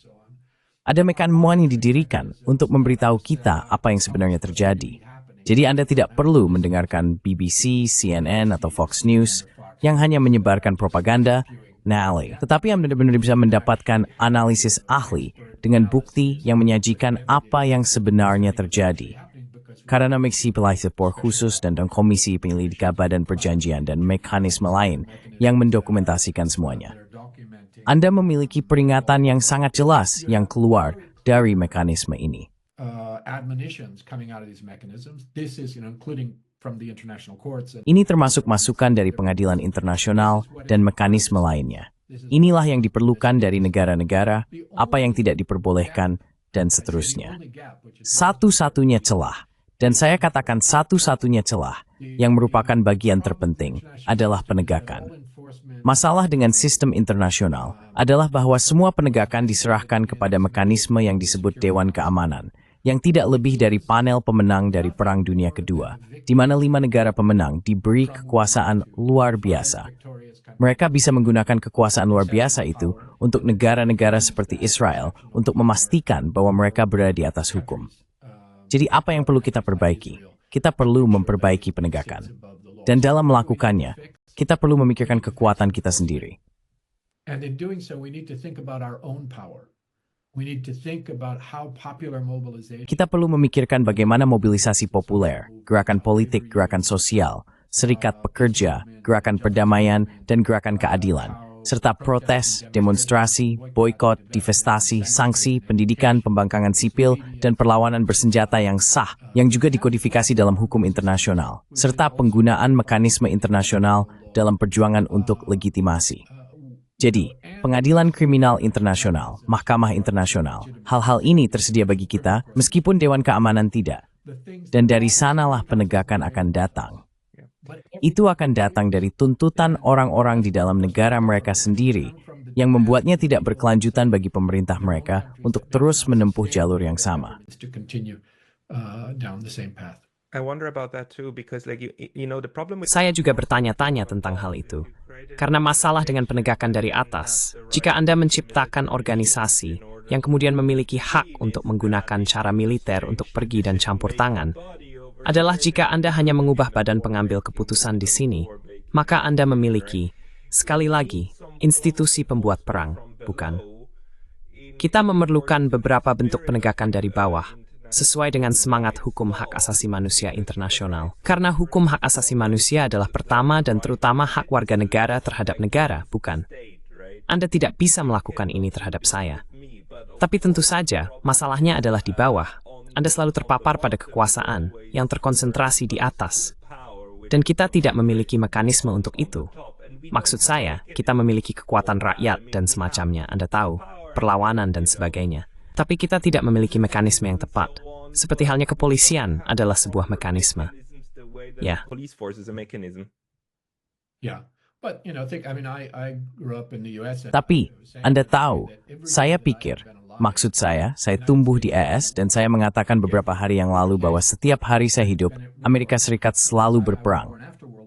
Ada mekanisme yang didirikan untuk memberitahu kita apa yang sebenarnya terjadi. Jadi Anda tidak perlu mendengarkan BBC, CNN, atau Fox News yang hanya menyebarkan propaganda, tetapi Anda benar-benar bisa mendapatkan analisis ahli dengan bukti yang menyajikan apa yang sebenarnya terjadi. Karena memiliki pelapor khusus dan komisi penyelidikan badan perjanjian dan mekanisme lain yang mendokumentasikan semuanya. Anda memiliki peringatan yang sangat jelas yang keluar dari mekanisme ini. admonitions coming out of these mechanisms. This is, including from the international courts. Ini termasuk masukan dari pengadilan internasional dan mekanisme lainnya. Inilah yang diperlukan dari negara-negara, apa yang tidak diperbolehkan, dan seterusnya. Satu-satunya celah, dan saya katakan satu-satunya celah, yang merupakan bagian terpenting, adalah penegakan. Masalah dengan sistem internasional adalah bahwa semua penegakan diserahkan kepada mekanisme yang disebut Dewan Keamanan, yang tidak lebih dari panel pemenang dari Perang Dunia Kedua, di mana 5 negara pemenang diberi kekuasaan luar biasa. Mereka bisa menggunakan kekuasaan luar biasa itu untuk negara-negara seperti Israel untuk memastikan bahwa mereka berada di atas hukum. Jadi apa yang perlu kita perbaiki? Kita perlu memperbaiki penegakan. Dan dalam melakukannya, kita perlu memikirkan kekuatan kita sendiri. And in doing so, we need to think about our own power. We need to think about how popular mobilization. Kita perlu memikirkan bagaimana mobilisasi populer, gerakan politik, gerakan sosial, serikat pekerja, gerakan perdamaian, dan gerakan keadilan, serta protes, demonstrasi, boikot, divestasi, sanksi, pendidikan, pembangkangan sipil, dan perlawanan bersenjata yang sah, yang juga dikodifikasi dalam hukum internasional, serta penggunaan mekanisme internasional dalam perjuangan untuk legitimasi. Jadi, pengadilan kriminal internasional, mahkamah internasional, hal-hal ini tersedia bagi kita meskipun Dewan Keamanan tidak. Dan dari sanalah penegakan akan datang. Itu akan datang dari tuntutan orang-orang di dalam negara mereka sendiri yang membuatnya tidak berkelanjutan bagi pemerintah mereka untuk terus menempuh jalur yang sama. I wonder about that too because the problem with Saya juga bertanya-tanya tentang hal itu. Karena masalah dengan penegakan dari atas, jika Anda menciptakan organisasi yang kemudian memiliki hak untuk menggunakan cara militer untuk pergi dan campur tangan, adalah jika Anda hanya mengubah badan pengambil keputusan di sini, maka Anda memiliki, sekali lagi, institusi pembuat perang, bukan? Kita memerlukan beberapa bentuk penegakan dari bawah, sesuai dengan semangat hukum hak asasi manusia internasional. Karena hukum hak asasi manusia adalah pertama dan terutama hak warga negara terhadap negara, bukan? Anda tidak bisa melakukan ini terhadap saya. Tapi tentu saja, masalahnya adalah di bawah. Anda selalu terpapar pada kekuasaan yang terkonsentrasi di atas. Dan kita tidak memiliki mekanisme untuk itu. Maksud saya, kita memiliki kekuatan rakyat dan semacamnya, Anda tahu, perlawanan dan sebagainya. Tapi kita tidak memiliki mekanisme yang tepat. Seperti halnya kepolisian adalah sebuah mekanisme. Ya. police force is a mechanism. Yeah. But, I grew up in the US. Tapi, Anda tahu, saya pikir, maksud saya tumbuh di ES dan saya mengatakan beberapa hari yang lalu bahwa setiap hari saya hidup, Amerika Serikat selalu berperang.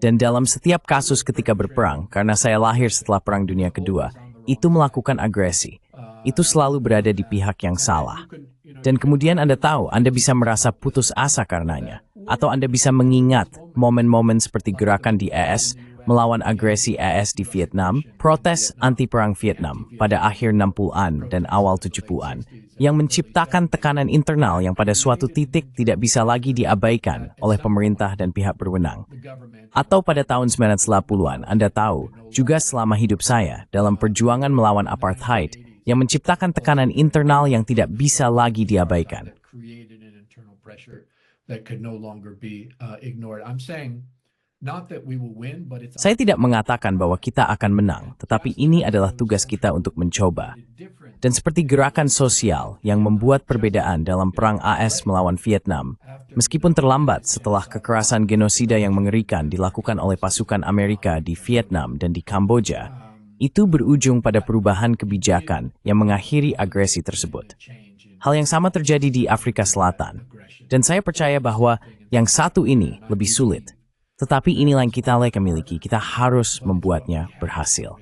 Dan dalam setiap kasus ketika berperang, karena saya lahir setelah Perang Dunia Kedua, itu melakukan agresi. Itu selalu berada di pihak yang salah. Dan kemudian Anda tahu, Anda bisa merasa putus asa karenanya. Atau Anda bisa mengingat momen-momen seperti gerakan di ES, melawan agresi ES di Vietnam, protes anti-perang Vietnam pada akhir 60-an dan awal 70-an, yang menciptakan tekanan internal yang pada suatu titik tidak bisa lagi diabaikan oleh pemerintah dan pihak berwenang. Atau pada tahun 1980-an, Anda tahu, juga selama hidup saya dalam perjuangan melawan apartheid, yang menciptakan tekanan internal yang tidak bisa lagi diabaikan. Saya tidak mengatakan bahwa kita akan menang, tetapi ini adalah tugas kita untuk mencoba. Dan seperti gerakan sosial yang membuat perbedaan dalam perang AS melawan Vietnam, meskipun terlambat setelah kekerasan genosida yang mengerikan dilakukan oleh pasukan Amerika di Vietnam dan di Kamboja, itu berujung pada perubahan kebijakan yang mengakhiri agresi tersebut. Hal yang sama terjadi di Afrika Selatan. Dan saya percaya bahwa yang satu ini lebih sulit. Tetapi inilah yang kita miliki, kita harus membuatnya berhasil.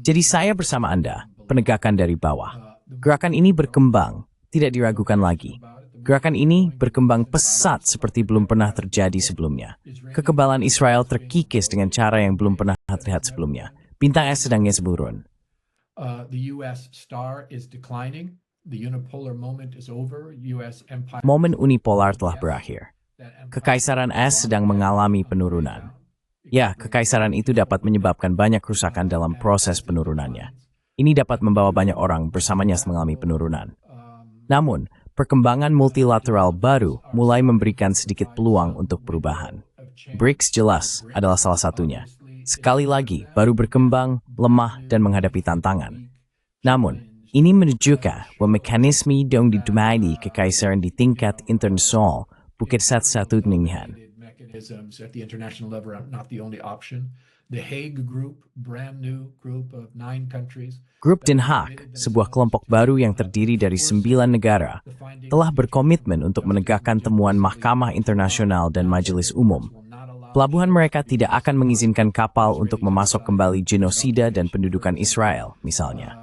Jadi saya bersama Anda, penegakan dari bawah. Gerakan ini berkembang, tidak diragukan lagi. Gerakan ini berkembang pesat seperti belum pernah terjadi sebelumnya. Kekebalan Israel terkikis dengan cara yang belum pernah terlihat sebelumnya. Bintang es sedang menurun. Momen unipolar telah berakhir. Kekaisaran es sedang mengalami penurunan. Ya, kekaisaran itu dapat menyebabkan banyak kerusakan dalam proses penurunannya. Ini dapat membawa banyak orang bersamanya mengalami penurunan. Namun, perkembangan multilateral baru mulai memberikan sedikit peluang untuk perubahan. BRICS jelas adalah salah satunya. Sekali lagi, baru berkembang, lemah, dan menghadapi tantangan. Namun, ini menunjukkan bahwa mekanisme yang didominasi kekaisaran di tingkat internasional bukan satu-satunya. Mechanisms at the international level are not the only option. The Hague Group, brand new group of 9 countries. Grup Den Haag, sebuah kelompok baru yang terdiri dari 9 negara, telah berkomitmen untuk menegakkan temuan Mahkamah Internasional dan Majelis Umum. Pelabuhan mereka tidak akan mengizinkan kapal untuk memasok kembali genosida dan pendudukan Israel, misalnya.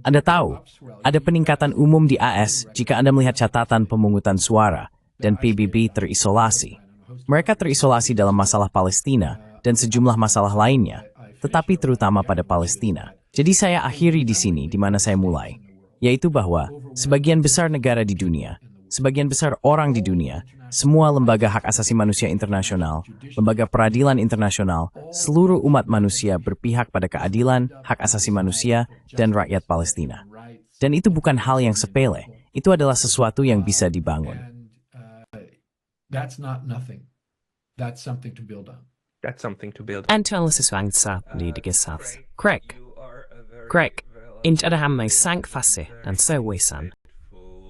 Anda tahu, ada peningkatan umum di AS jika Anda melihat catatan pemungutan suara, dan PBB terisolasi. Mereka terisolasi dalam masalah Palestina dan sejumlah masalah lainnya, tetapi terutama pada Palestina. Jadi saya akhiri di sini di mana saya mulai, yaitu bahwa sebagian besar negara di dunia, sebagian besar orang di dunia, semua lembaga hak asasi manusia internasional, lembaga peradilan internasional, seluruh umat manusia berpihak pada keadilan, hak asasi manusia, dan rakyat Palestina. Dan itu bukan hal yang sepele, itu adalah sesuatu yang bisa dibangun. That's not nothing. That's something to build on. That's something to build. En sesuatu di digesat. Craig, inch ada hamai sank fase dan sewesan.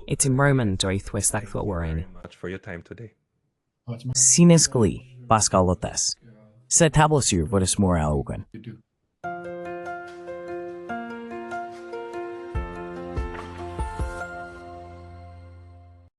It's in Roman doithwes that what we're in. Much for your time today. Sine sekali, Pascal Lotes. Saya tablo sur vad det små är.